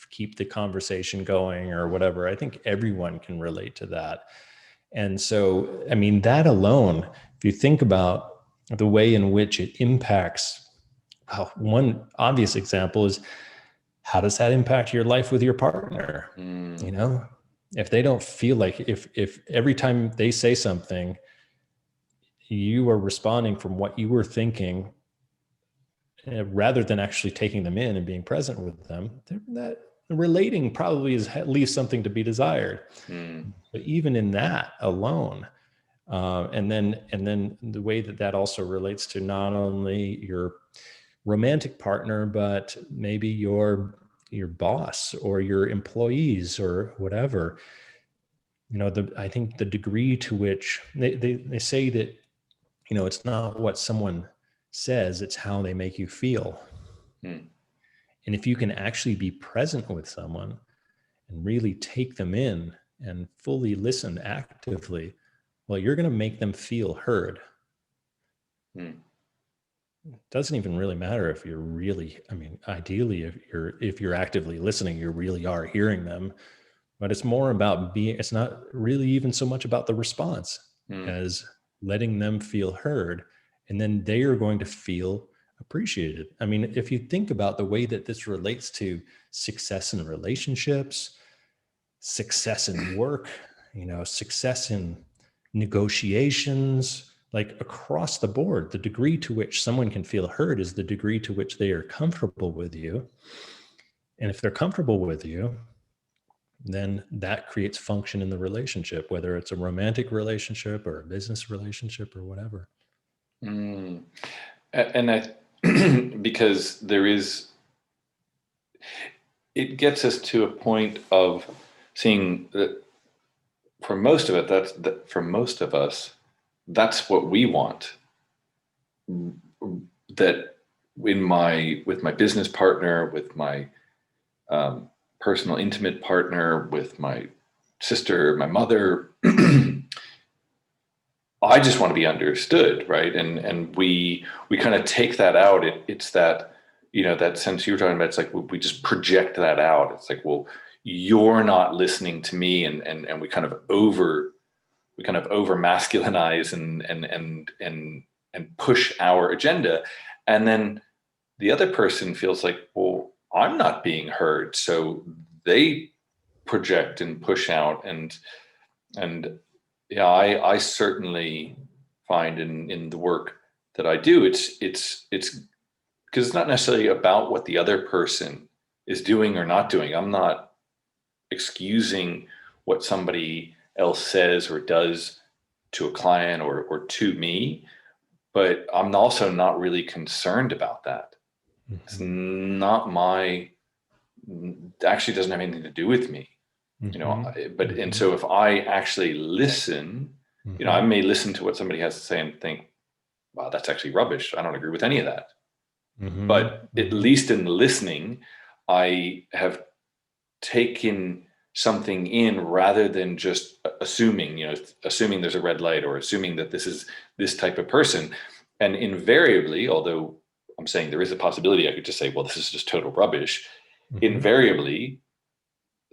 keep the conversation going or whatever. I think everyone can relate to that. And so, I mean, that alone, if you think about the way in which it impacts, one obvious example is, how does that impact your life with your partner? mm, You know, if they don't feel like, if every time they say something, you are responding from what you were thinking, rather than actually taking them in and being present with them, that relating probably leaves something to be desired. mm, But even in that alone, and then the way that also relates to not only your romantic partner, but maybe your boss or your employees or whatever. I think the degree to which they say that, it's not what someone says, it's how they make you feel. mm, And if you can actually be present with someone and really take them in and fully listen actively, well, you're going to make them feel heard. mm, It doesn't even really matter if you're really, I mean, ideally, if you're actively listening, you really are hearing them. But it's more about it's not really even so much about the response mm, as letting them feel heard. And then they are going to feel appreciated. I mean, if you think about the way that this relates to success in relationships, success in work, success in negotiations, like across the board, the degree to which someone can feel heard is the degree to which they are comfortable with you. And if they're comfortable with you, then that creates function in the relationship, whether it's a romantic relationship or a business relationship or whatever. mm. And I, because it gets us to a point of seeing that for most of it, for most of us, that's what we want. That with my business partner, with my personal intimate partner, with my sister, my mother, I just want to be understood, right? And we kind of take that out. It's that, that sense you were talking about. It's like we just project that out. It's like, well, you're not listening to me, and we kind of over masculinize and push our agenda, and then the other person feels like, well, I'm not being heard, so they project and push out, and yeah, I certainly find in the work that I do, it's because it's not necessarily about what the other person is doing or not doing. I'm not excusing what somebody else says or does to a client or to me, but I'm also not really concerned about that. It's Mm-hmm. not actually doesn't have anything to do with me, Mm-hmm. but, and Mm-hmm. so if I actually listen, I Mm-hmm. may listen to what somebody has to say and think, wow, that's actually rubbish. I don't agree with any of that. Mm-hmm. But at Mm-hmm. least in listening, I have taken something in rather than just assuming, assuming there's a red light or assuming that this is this type of person. And invariably, although I'm saying there is a possibility I could just say, well, this is just total rubbish. Mm-hmm. Invariably,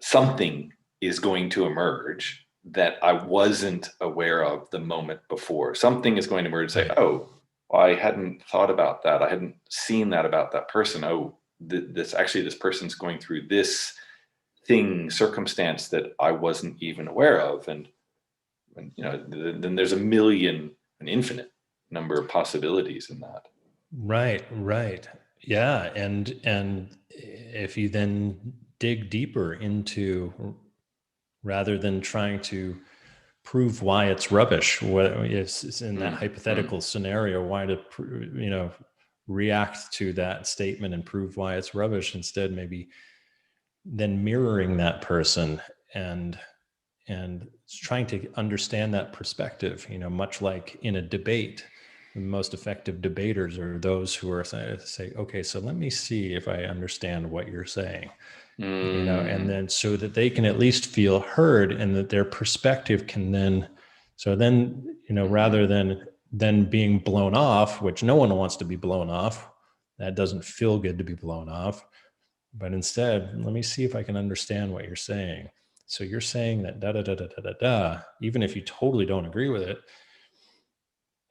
something is going to emerge that I wasn't aware of the moment before. Something is going to emerge and say, Right. oh, I hadn't thought about that. I hadn't seen that about that person. Oh, this person's going through this circumstance that I wasn't even aware of. And then there's a million, an infinite number of possibilities in that. Right. Yeah. And if you then dig deeper into, rather than trying to prove why it's rubbish, what is in that hypothetical scenario, why to, react to that statement and prove why it's rubbish, instead maybe then mirroring that person and trying to understand that perspective, much like in a debate, the most effective debaters are those who are say, okay, so let me see if I understand what you're saying, and then so that they can at least feel heard, and that their perspective can then, rather than being blown off, which no one wants to be blown off, that doesn't feel good to be blown off, but instead, let me see if I can understand what you're saying. So you're saying that da da da da da da da, even if you totally don't agree with it.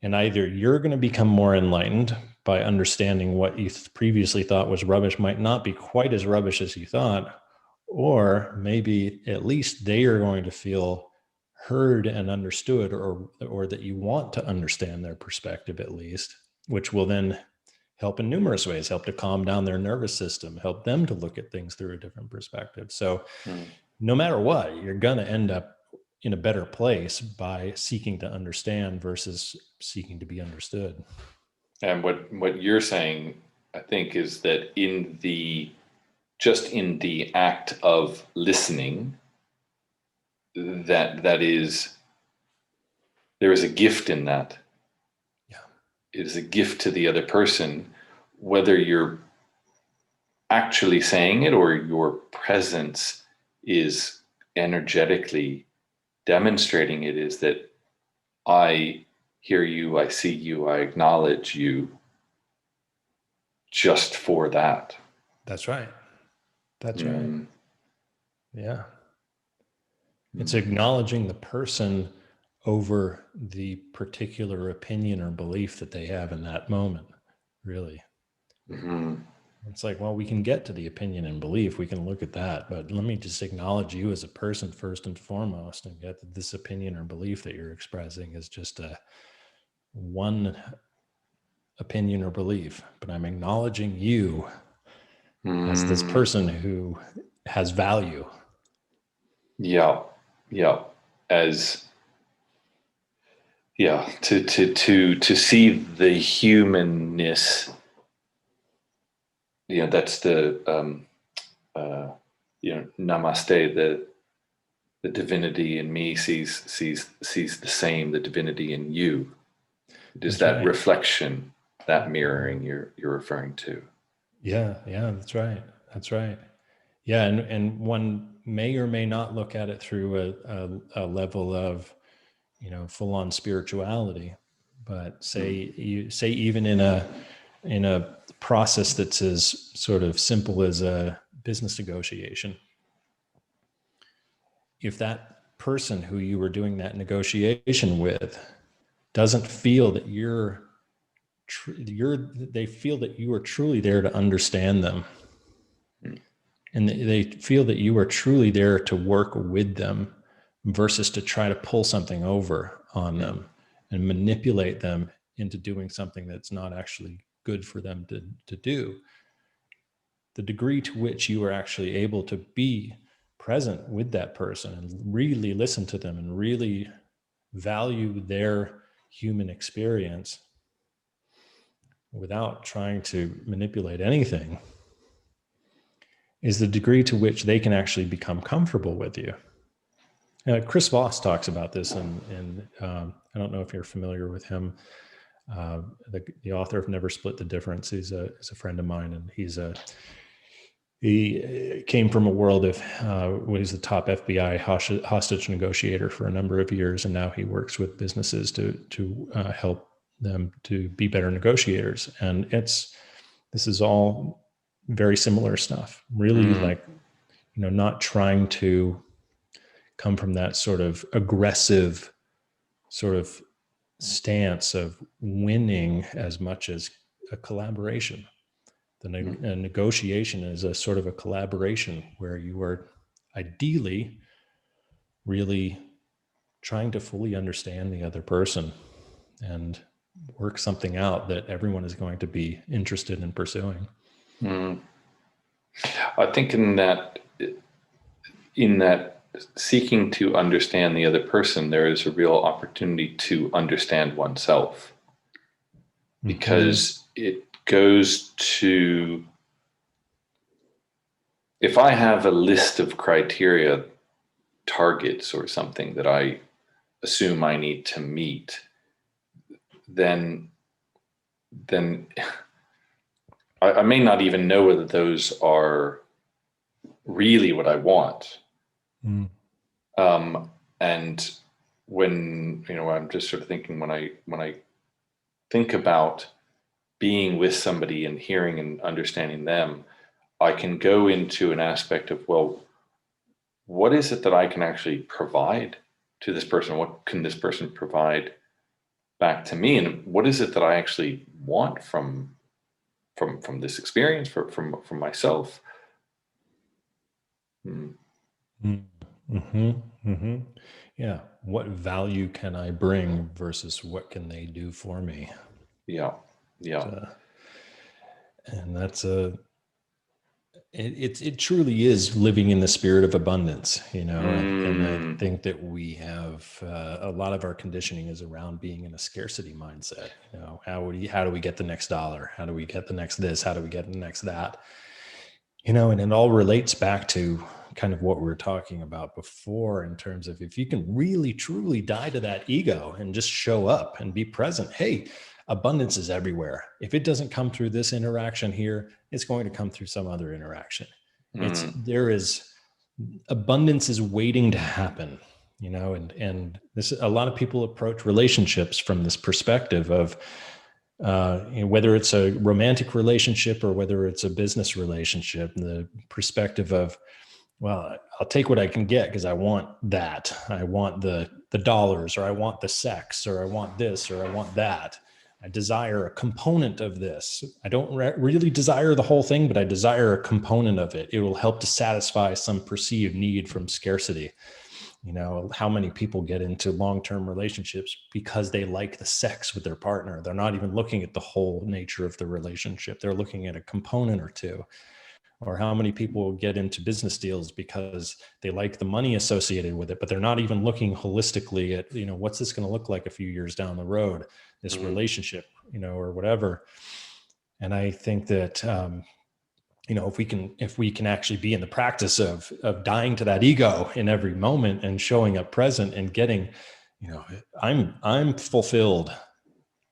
And either you're going to become more enlightened by understanding what you previously thought was rubbish might not be quite as rubbish as you thought, or maybe at least they are going to feel heard and understood, or that you want to understand their perspective at least, which will then help in numerous ways, help to calm down their nervous system, help them to look at things through a different perspective. So no matter what, you're going to end up in a better place by seeking to understand versus seeking to be understood. And what you're saying, I think, is that in the act of listening, there is a gift in that. Yeah. It is a gift to the other person, whether you're actually saying it or your presence is energetically demonstrating it, is that I hear you, I see you, I acknowledge you, just for that. That's right. Right. Yeah. It's acknowledging the person over the particular opinion or belief that they have in that moment, really. It's like, well, we can get to the opinion and belief, we can look at that, but let me just acknowledge you as a person first and foremost, and get that this opinion or belief that you're expressing is just one opinion or belief, but I'm acknowledging you as this person who has value. Yeah. To see the humanness. That's the namaste. The divinity in me sees the same. The divinity in you. It is that reflection, that mirroring you're referring to. Yeah, that's right. Yeah, and one may or may not look at it through a level of, full-on spirituality, but say even in a process that's as sort of simple as a business negotiation, if that person who you were doing that negotiation with doesn't feel that they feel that you are truly there to understand them, and they feel that you are truly there to work with them versus to try to pull something over on them and manipulate them into doing something that's not actually good for them to do. The degree to which you are actually able to be present with that person and really listen to them and really value their human experience without trying to manipulate anything is the degree to which they can actually become comfortable with you. Chris Voss talks about this, and I don't know if you're familiar with him. The author of Never Split the Difference. He's a friend of mine, and he came from a world of was the top FBI hostage negotiator for a number of years, and now he works with businesses to help them to be better negotiators. And this is all very similar stuff. Really, not trying to come from that sort of aggressive sort of stance of winning as much as a collaboration. A negotiation is a sort of a collaboration where you are ideally really trying to fully understand the other person and work something out that everyone is going to be interested in pursuing. I think in that seeking to understand the other person, there is a real opportunity to understand oneself, because it goes to, if I have a list of criteria, targets, or something that I assume I need to meet, then I may not even know whether those are really what I want. And when, I'm just sort of thinking, when I think about being with somebody and hearing and understanding them, I can go into an aspect of, well, what is it that I can actually provide to this person? What can this person provide back to me? And what is it that I actually want from this experience, from myself? Yeah. What value can I bring versus what can they do for me? Yeah. And that's it truly is living in the spirit of abundance, and I think that we have a lot of our conditioning is around being in a scarcity mindset. How do we get the next dollar? How do we get the next this? How do we get the next that? And it all relates back to kind of what we were talking about before, in terms of, if you can really truly die to that ego and just show up and be present, hey, abundance is everywhere. If it doesn't come through this interaction here, it's going to come through some other interaction. Abundance is waiting to happen, and this, a lot of people approach relationships from this perspective of, whether it's a romantic relationship or whether it's a business relationship, the perspective of, well, I'll take what I can get because I want that. I want the dollars, or I want the sex, or I want this, or I want that. I desire a component of this. I don't really desire the whole thing, but I desire a component of it. It will help to satisfy some perceived need from scarcity. How many people get into long-term relationships because they like the sex with their partner? They're not even looking at the whole nature of the relationship. They're looking at a component or two. Or how many people get into business deals because they like the money associated with it, but they're not even looking holistically at, what's this going to look like a few years down the road, this relationship, or whatever. And I think that, if we can actually be in the practice of dying to that ego in every moment and showing up present and getting, I'm fulfilled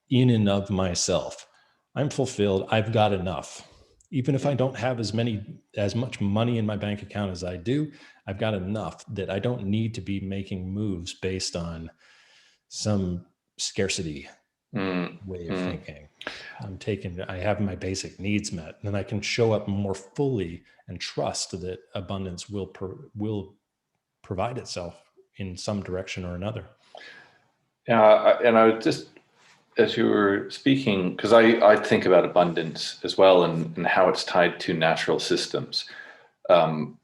in and of myself. I'm fulfilled. I've got enough. Even if I don't have as much money in my bank account as I do, I've got enough that I don't need to be making moves based on some scarcity way of thinking. I have my basic needs met, and then I can show up more fully and trust that abundance will provide itself in some direction or another. Yeah, and I would just, as you were speaking, because I think about abundance as well, and how it's tied to natural systems, and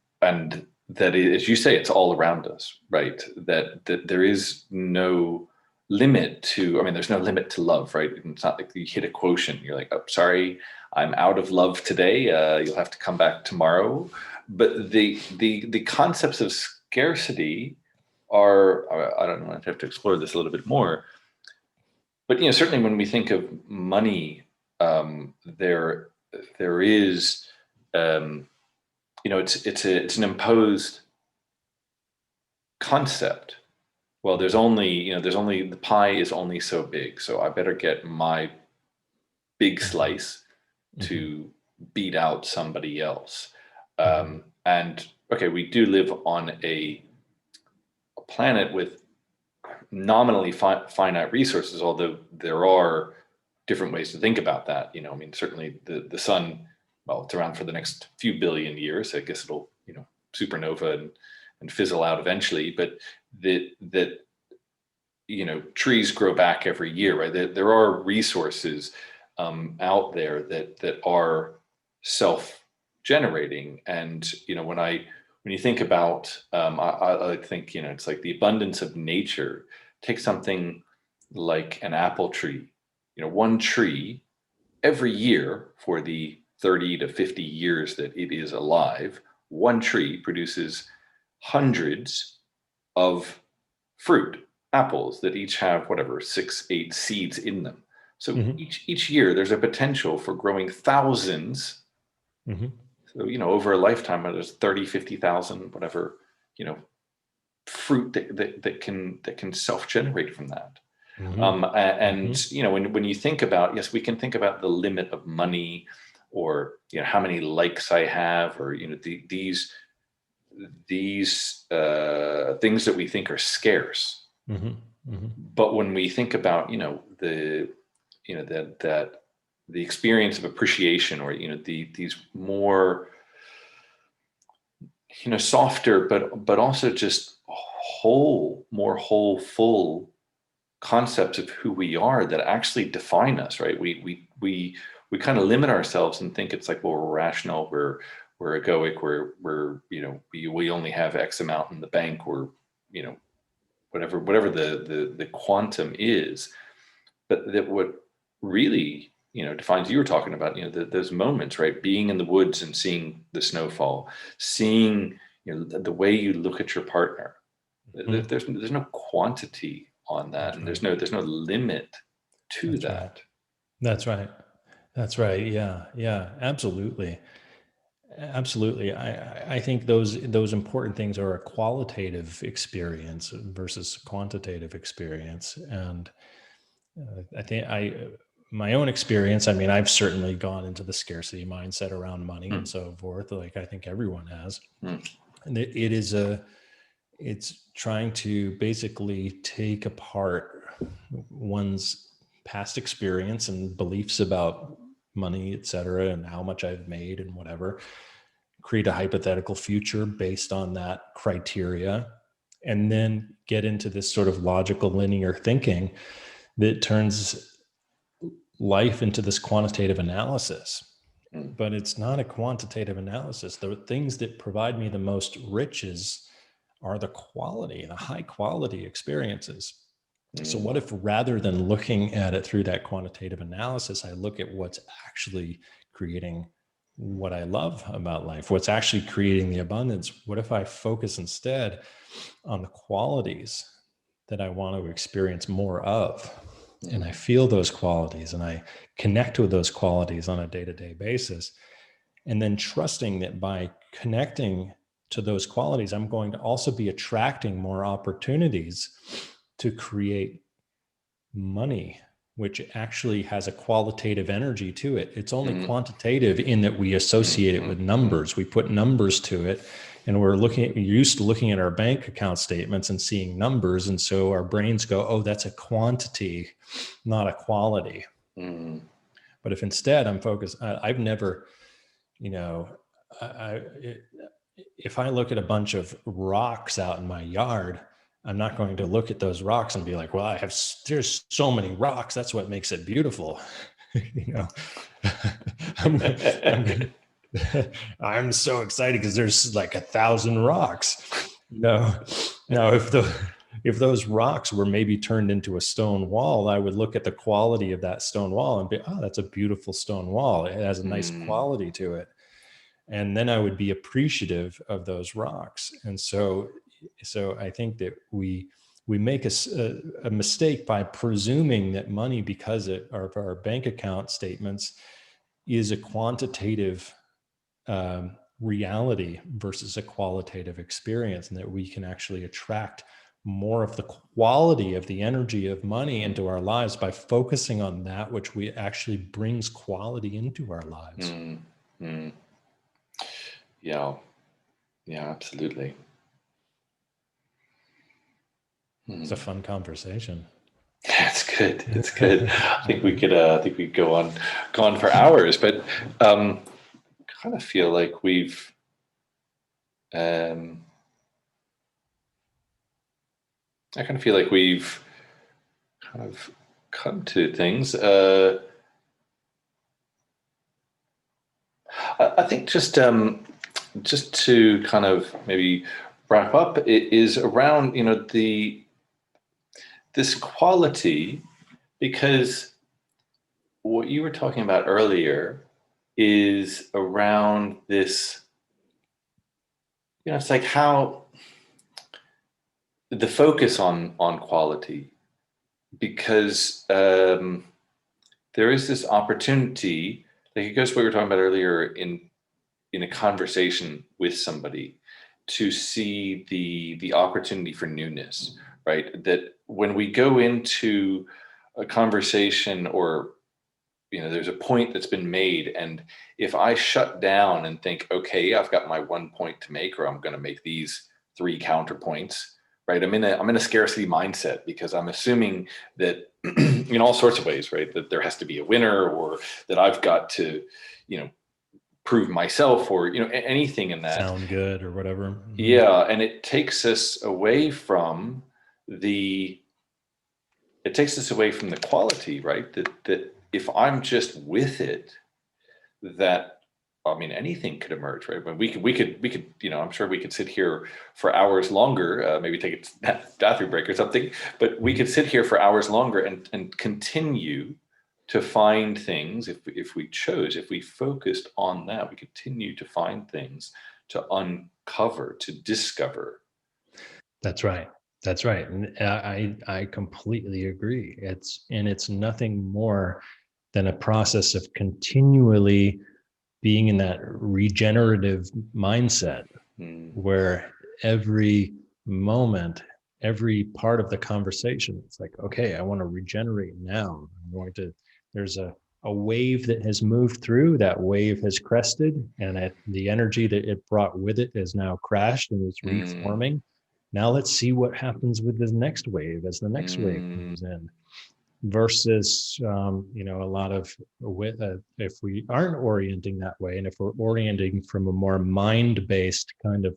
that, as you say, it's all around us, right? That there is no limit to, there's no limit to love, right? It's not like you hit a quotient, you're like, oh, sorry, I'm out of love today. You'll have to come back tomorrow. But the concepts of scarcity are, I don't know, I have to explore this a little bit more. But certainly when we think of money, there is, it's an imposed concept. Well, there's only the pie is only so big, so I better get my big slice to beat out somebody else. And okay, we do live on a planet with nominally finite resources, although there are different ways to think about that. Certainly the sun, well, it's around for the next few billion years. I guess it'll, supernova and fizzle out eventually, but that trees grow back every year, right? There are resources out there that are self-generating. And when you think about, I think, it's like the abundance of nature. Take something like an apple tree. one tree every year for the 30 to 50 years that it is alive, one tree produces hundreds of fruit, apples that each have whatever, 6, 8 seeds in them. So each year there's a potential for growing thousands. So, over a lifetime, there's 30, 50,000, whatever, fruit that can self-generate from that. When you think about, yes, we can think about the limit of money, or how many likes I have, or these things that we think are scarce. But when we think about that the experience of appreciation, or these more softer, but also just more whole, full concepts of who we are that actually define us, right? We kind of limit ourselves and think it's like, well, we're rational, we're egoic, we only have X amount in the bank, or whatever the quantum is. But that what really defines, you were talking about those moments, right? Being in the woods and seeing the snowfall, seeing the way you look at your partner. There's no quantity on that, and there's no limit to that. That's right. Yeah, absolutely. I think those important things are a qualitative experience versus quantitative experience. And I think my own experience, I mean, I've certainly gone into the scarcity mindset around money and so forth, like I think everyone has. And it's trying to basically take apart one's past experience and beliefs about money, et cetera, and how much I've made and whatever, create a hypothetical future based on that criteria, and then get into this sort of logical linear thinking that turns life into this quantitative analysis. But it's not a quantitative analysis. The things that provide me the most riches are the high quality experiences. So what if, rather than looking at it through that quantitative analysis, I look at what's actually creating what I love about life, what's actually creating the abundance? What if I focus instead on the qualities that I want to experience more of? And I feel those qualities and I connect with those qualities on a day-to-day basis. And then trusting that by connecting to those qualities, I'm going to also be attracting more opportunities to create money, which actually has a qualitative energy to it. It's only quantitative in that we associate it with numbers. We put numbers to it, and we're used to looking at our bank account statements and seeing numbers. And so our brains go, oh, that's a quantity, not a quality. But if instead I'm focused, I've never, if I look at a bunch of rocks out in my yard, I'm not going to look at those rocks and be like, well, there's so many rocks. That's what makes it beautiful. I'm so excited because there's like 1,000 rocks. No, if those rocks were maybe turned into a stone wall, I would look at the quality of that stone wall and be, oh, that's a beautiful stone wall. It has a nice quality to it. And then I would be appreciative of those rocks. And so I think that we make a mistake by presuming that money, because of our bank account statements, is a quantitative reality versus a qualitative experience, and that we can actually attract more of the quality of the energy of money into our lives by focusing on that which we actually brings quality into our lives. Yeah, absolutely. It's a fun conversation. It's good. It's good. I think we could go on for hours, but kind of feel like we've kind of come to things. I think just to kind of maybe wrap up, it is around this quality, because what you were talking about earlier is around this, it's like how the focus on quality, because there is this opportunity, like it goes to what we were talking about earlier in a conversation with somebody, to see the opportunity for newness, right? That when we go into a conversation, or there's a point that's been made, and if I shut down and think, okay, I've got my one point to make, or I'm going to make these three counterpoints, right? I'm in a scarcity mindset, because I'm assuming that in all sorts of ways, right, that there has to be a winner, or that I've got to, prove myself, or anything in that. Sound good or whatever. Mm-hmm. Yeah, and it takes us away from the quality, right? That if I'm just with it, that, anything could emerge, right? But we could, I'm sure we could sit here for hours longer, maybe take a bathroom break or something, but we could sit here for hours longer and continue to find things. If we chose, if we focused on that, we continue to find things to uncover, to discover. That's right. That's right. And I completely agree. It's nothing more than a process of continually being in that regenerative mindset, where every moment, every part of the conversation, it's like, okay, I want to regenerate now. There's a wave that has moved through, that wave has crested, and the energy that it brought with it has now crashed and it's reforming. Now let's see what happens with the next wave as the next wave comes in. Versus, a lot of, if we aren't orienting that way, and if we're orienting from a more mind-based kind of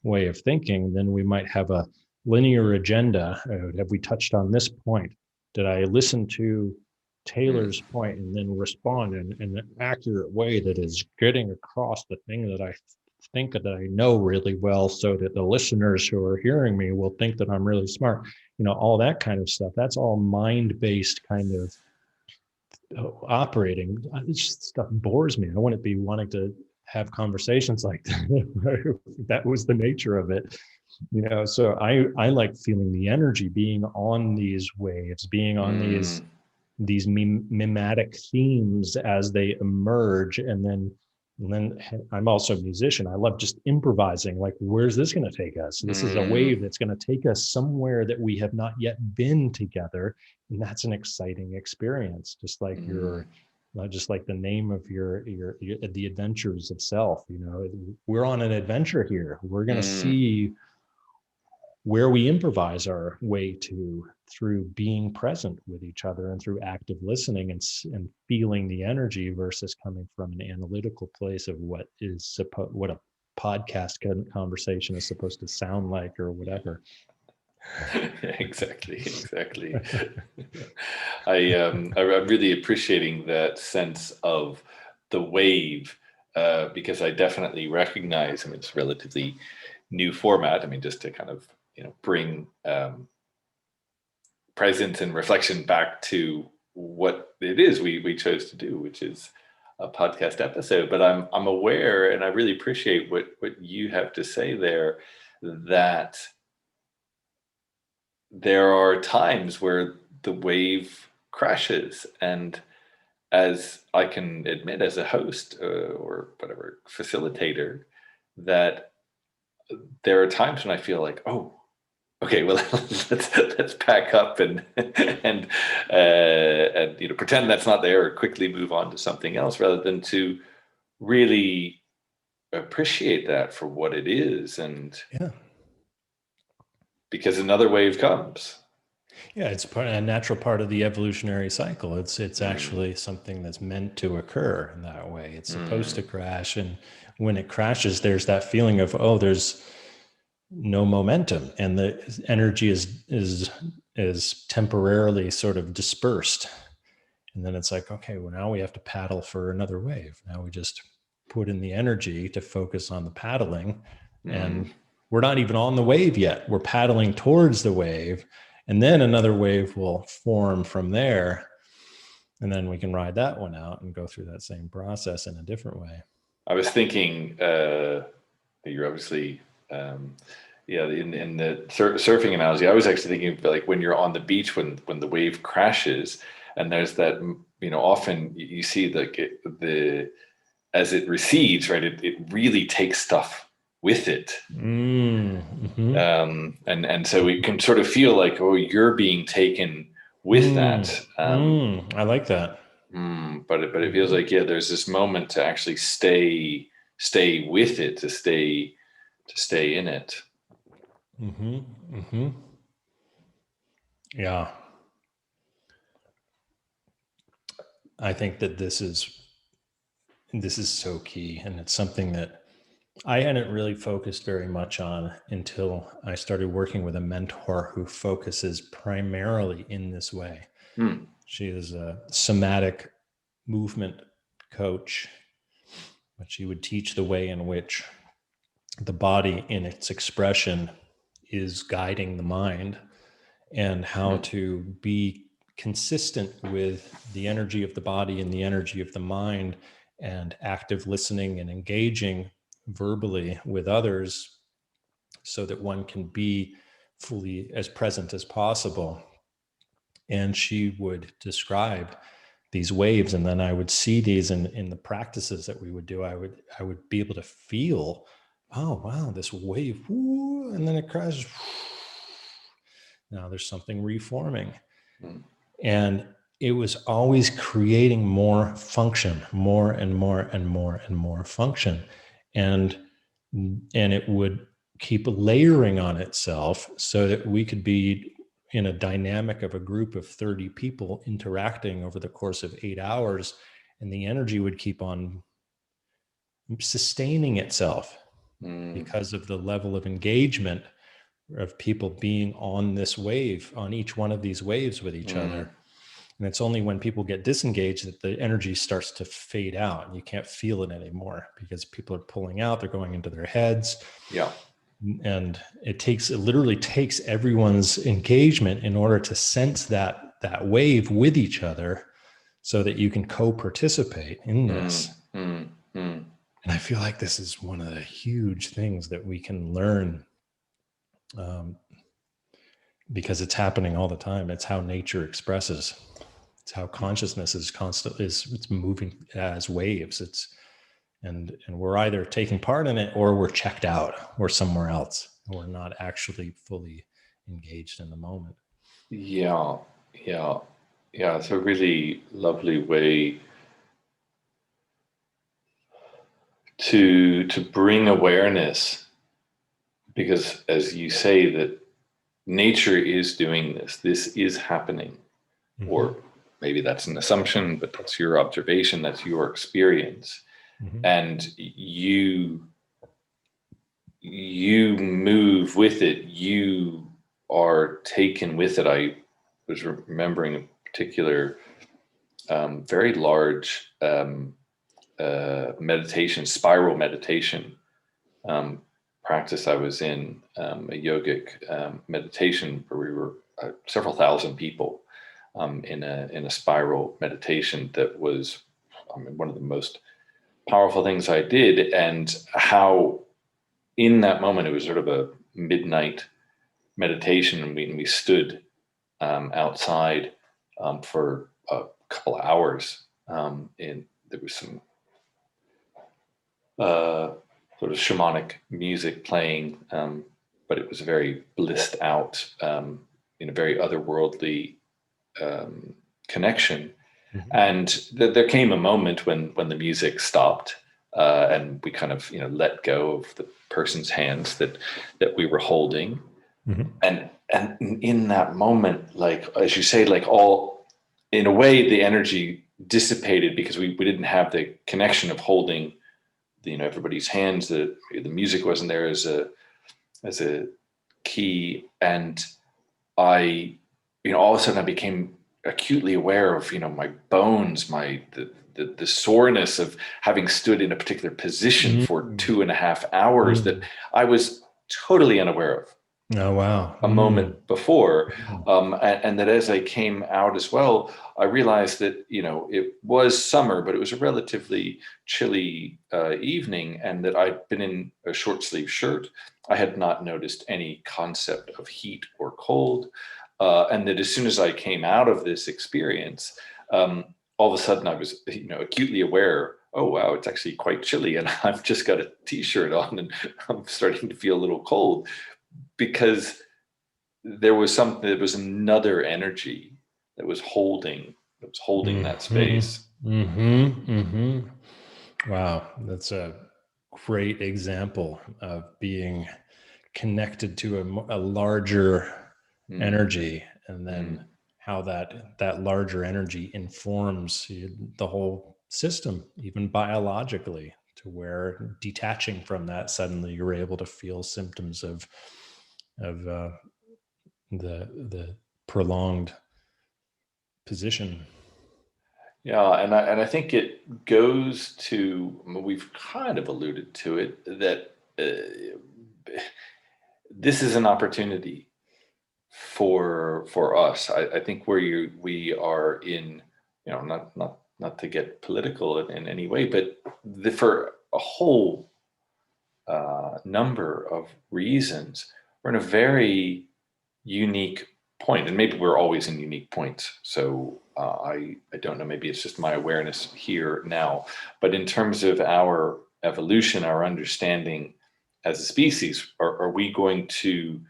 way of thinking, then we might have a linear agenda. Have we touched on this point? Did I listen to Taylor's point and then respond in an accurate way that is getting across the thing that I think that I know really well, so that the listeners who are hearing me will think that I'm really smart? All that kind of stuff. That's all mind-based kind of operating. This stuff bores me. I wouldn't be wanting to have conversations like that. That was the nature of it. So I like feeling the energy, being on these waves, being on these mimetic themes as they emerge. And then I'm also a musician. I love just improvising. Like, where's this going to take us? This is a wave that's going to take us somewhere that we have not yet been together. And that's an exciting experience. Just like just like the name of your the adventures of self. We're on an adventure here. We're going to see where we improvise our way through being present with each other and through active listening and feeling the energy, versus coming from an analytical place of what a podcast conversation is supposed to sound like, or whatever. Exactly. I'm really appreciating that sense of the wave, because I definitely recognize, it's a relatively new format. Just to kind of bring presence and reflection back to what it is we chose to do, which is a podcast episode. But I'm aware, and I really appreciate what you have to say there, that there are times where the wave crashes, and as I can admit, as a host, or whatever, facilitator, that there are times when I feel like, oh, okay, well, let's pack up and pretend that's not there, or quickly move on to something else, rather than to really appreciate that for what it is. And because another wave comes. Yeah, it's a natural part of the evolutionary cycle. It's actually something that's meant to occur in that way. It's supposed to crash, and when it crashes, there's that feeling of, oh, there's no momentum, and the energy is temporarily sort of dispersed. And then it's like, okay, well, now we have to paddle for another wave. Now we just put in the energy to focus on the paddling, and we're not even on the wave yet. We're paddling towards the wave, and then another wave will form from there. And then we can ride that one out and go through that same process in a different way. I was thinking, you're obviously, in the surfing analogy, I was actually thinking of like when you're on the beach, when the wave crashes, and there's that, often you see the as it recedes, right? It really takes stuff with it. Mm-hmm. And so we can sort of feel like, oh, you're being taken with that. I like that. But it feels like, yeah, there's this moment to actually stay with it, to stay in it. Yeah. I think that this is so key, and it's something that I hadn't really focused very much on until I started working with a mentor who focuses primarily in this way. She is a somatic movement coach, but she would teach the way in which the body in its expression is guiding the mind, and how to be consistent with the energy of the body and the energy of the mind, and active listening and engaging verbally with others so that one can be fully as present as possible. And she would describe these waves, and then I would see these in the practices that we would do. I would be able to feel, oh wow, this wave, whoo, and then it crashes. Now there's something reforming. And it was always creating more function, more and more and more and more function. And it would keep layering on itself so that we could be in a dynamic of a group of 30 people interacting over the course of 8 hours. And the energy would keep on sustaining itself because of the level of engagement of people being on this wave, on each one of these waves with each other. And it's only when people get disengaged that the energy starts to fade out, and you can't feel it anymore because people are pulling out, they're going into their heads. Yeah. And it literally takes everyone's engagement in order to sense that wave with each other so that you can co-participate in this. And I feel like this is one of the huge things that we can learn, because it's happening all the time. It's how nature expresses. It's how consciousness is constantly it's moving as waves. And we're either taking part in it or we're checked out. We're somewhere else. We're not actually fully engaged in the moment. Yeah. It's a really lovely way to bring awareness, because as you say, that nature is doing this is happening. Or maybe that's an assumption, but that's your observation, that's your experience. And you move with it, you are taken with it. I was remembering a particular very large meditation, spiral meditation practice I was in, a yogic meditation where we were several thousand people in a spiral meditation. That was, one of the most powerful things I did. And how in that moment, it was sort of a midnight meditation, and we stood outside for a couple of hours, and there was some sort of shamanic music playing, but it was very blissed out, in a very otherworldly connection. And there came a moment when the music stopped, and we kind of let go of the person's hands that we were holding. And in that moment, like as you say, like all in a way the energy dissipated because we didn't have the connection of holding everybody's hands. The music wasn't there as a key. And I all of a sudden I became acutely aware of my bones, the soreness of having stood in a particular position for 2.5 hours that I was totally unaware of. Oh, wow. a moment before. Mm. And that as I came out as well, I realized that, it was summer, but it was a relatively chilly evening, and that I'd been in a short sleeve shirt. I had not noticed any concept of heat or cold. And that as soon as I came out of this experience, all of a sudden I was, acutely aware, oh, wow, it's actually quite chilly. And I've just got a t-shirt on and I'm starting to feel a little cold, because there was another energy that was holding that space. Wow, that's a great example of being connected to a larger Mm, energy, and then mm. how that larger energy informs the whole system, even biologically, to where detaching from that, suddenly you're able to feel symptoms of the prolonged position. Yeah, and I think it goes to, we've kind of alluded to it, that this is an opportunity for us. I think we are in, not to get political in any way, but for a whole number of reasons, we're in a very unique point, and maybe we're always in unique points. So I don't know. Maybe it's just my awareness here now. But in terms of our evolution, our understanding as a species, are we going to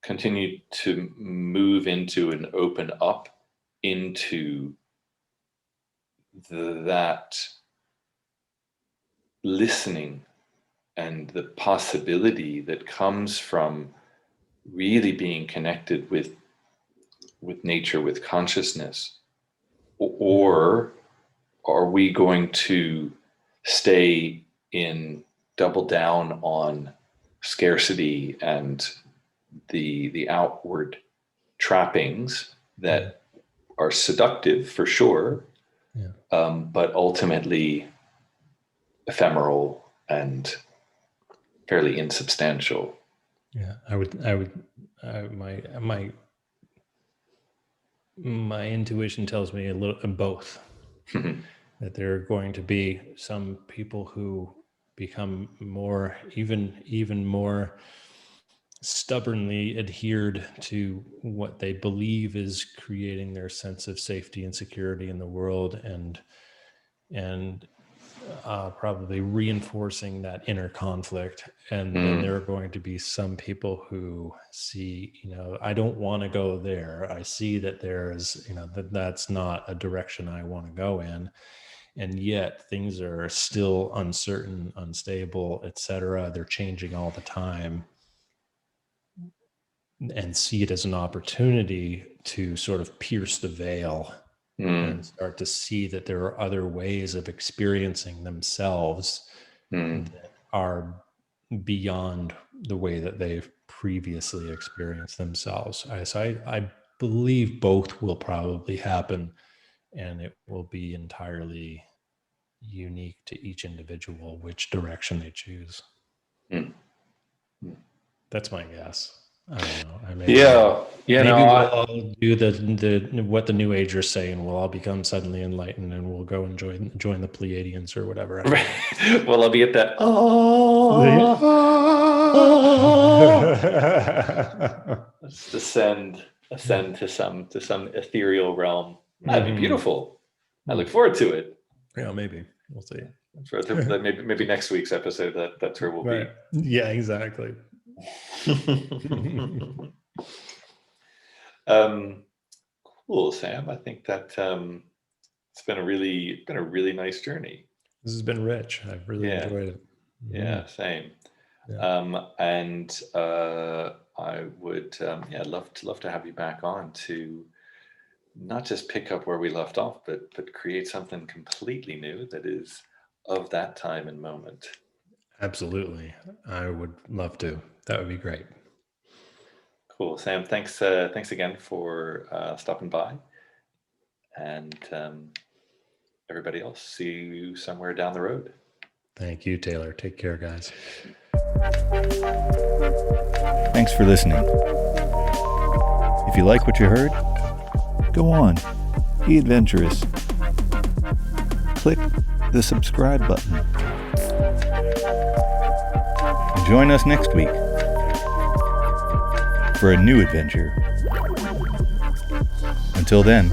continue to move into and open up into that listening and the possibility that comes from really being connected with nature, with consciousness? Or are we going to stay in, double down on scarcity and the outward trappings Yeah. that are seductive for sure, Yeah. but ultimately ephemeral and fairly insubstantial? Yeah, my intuition tells me a little both, that there are going to be some people who become more, even more stubbornly adhered to what they believe is creating their sense of safety and security in the world, and probably reinforcing that inner conflict. And then there are going to be some people who see, I don't want to go there. I see that there's, that's not a direction I want to go in. And yet things are still uncertain, unstable, etc. They're changing all the time, and see it as an opportunity to sort of pierce the veil and start to see that there are other ways of experiencing themselves that are beyond the way that they've previously experienced themselves. I believe both will probably happen, and it will be entirely unique to each individual which direction they choose. That's my guess. I don't know. Maybe we'll all do the what the New Agers say, and we'll all become suddenly enlightened, and we'll go and join the Pleiadians or whatever. Well, I'll be at that. Let's ascend to some ethereal realm. That'd be beautiful. I look forward to it. Yeah, maybe we'll see. Maybe next week's episode that's where we'll be. Yeah, exactly. Cool, Sam. I think that it's been a really nice journey. This has been rich. I've really enjoyed it. Yeah, same. Yeah. And I would love to have you back on to not just pick up where we left off, but create something completely new that is of that time and moment. Absolutely. I would love to. That would be great. Cool, Sam. Thanks again for stopping by. And everybody else, see you somewhere down the road. Thank you, Taylor. Take care, guys. Thanks for listening. If you like what you heard, go on, be adventurous. Click the subscribe button. And join us next week for a new adventure. Until then,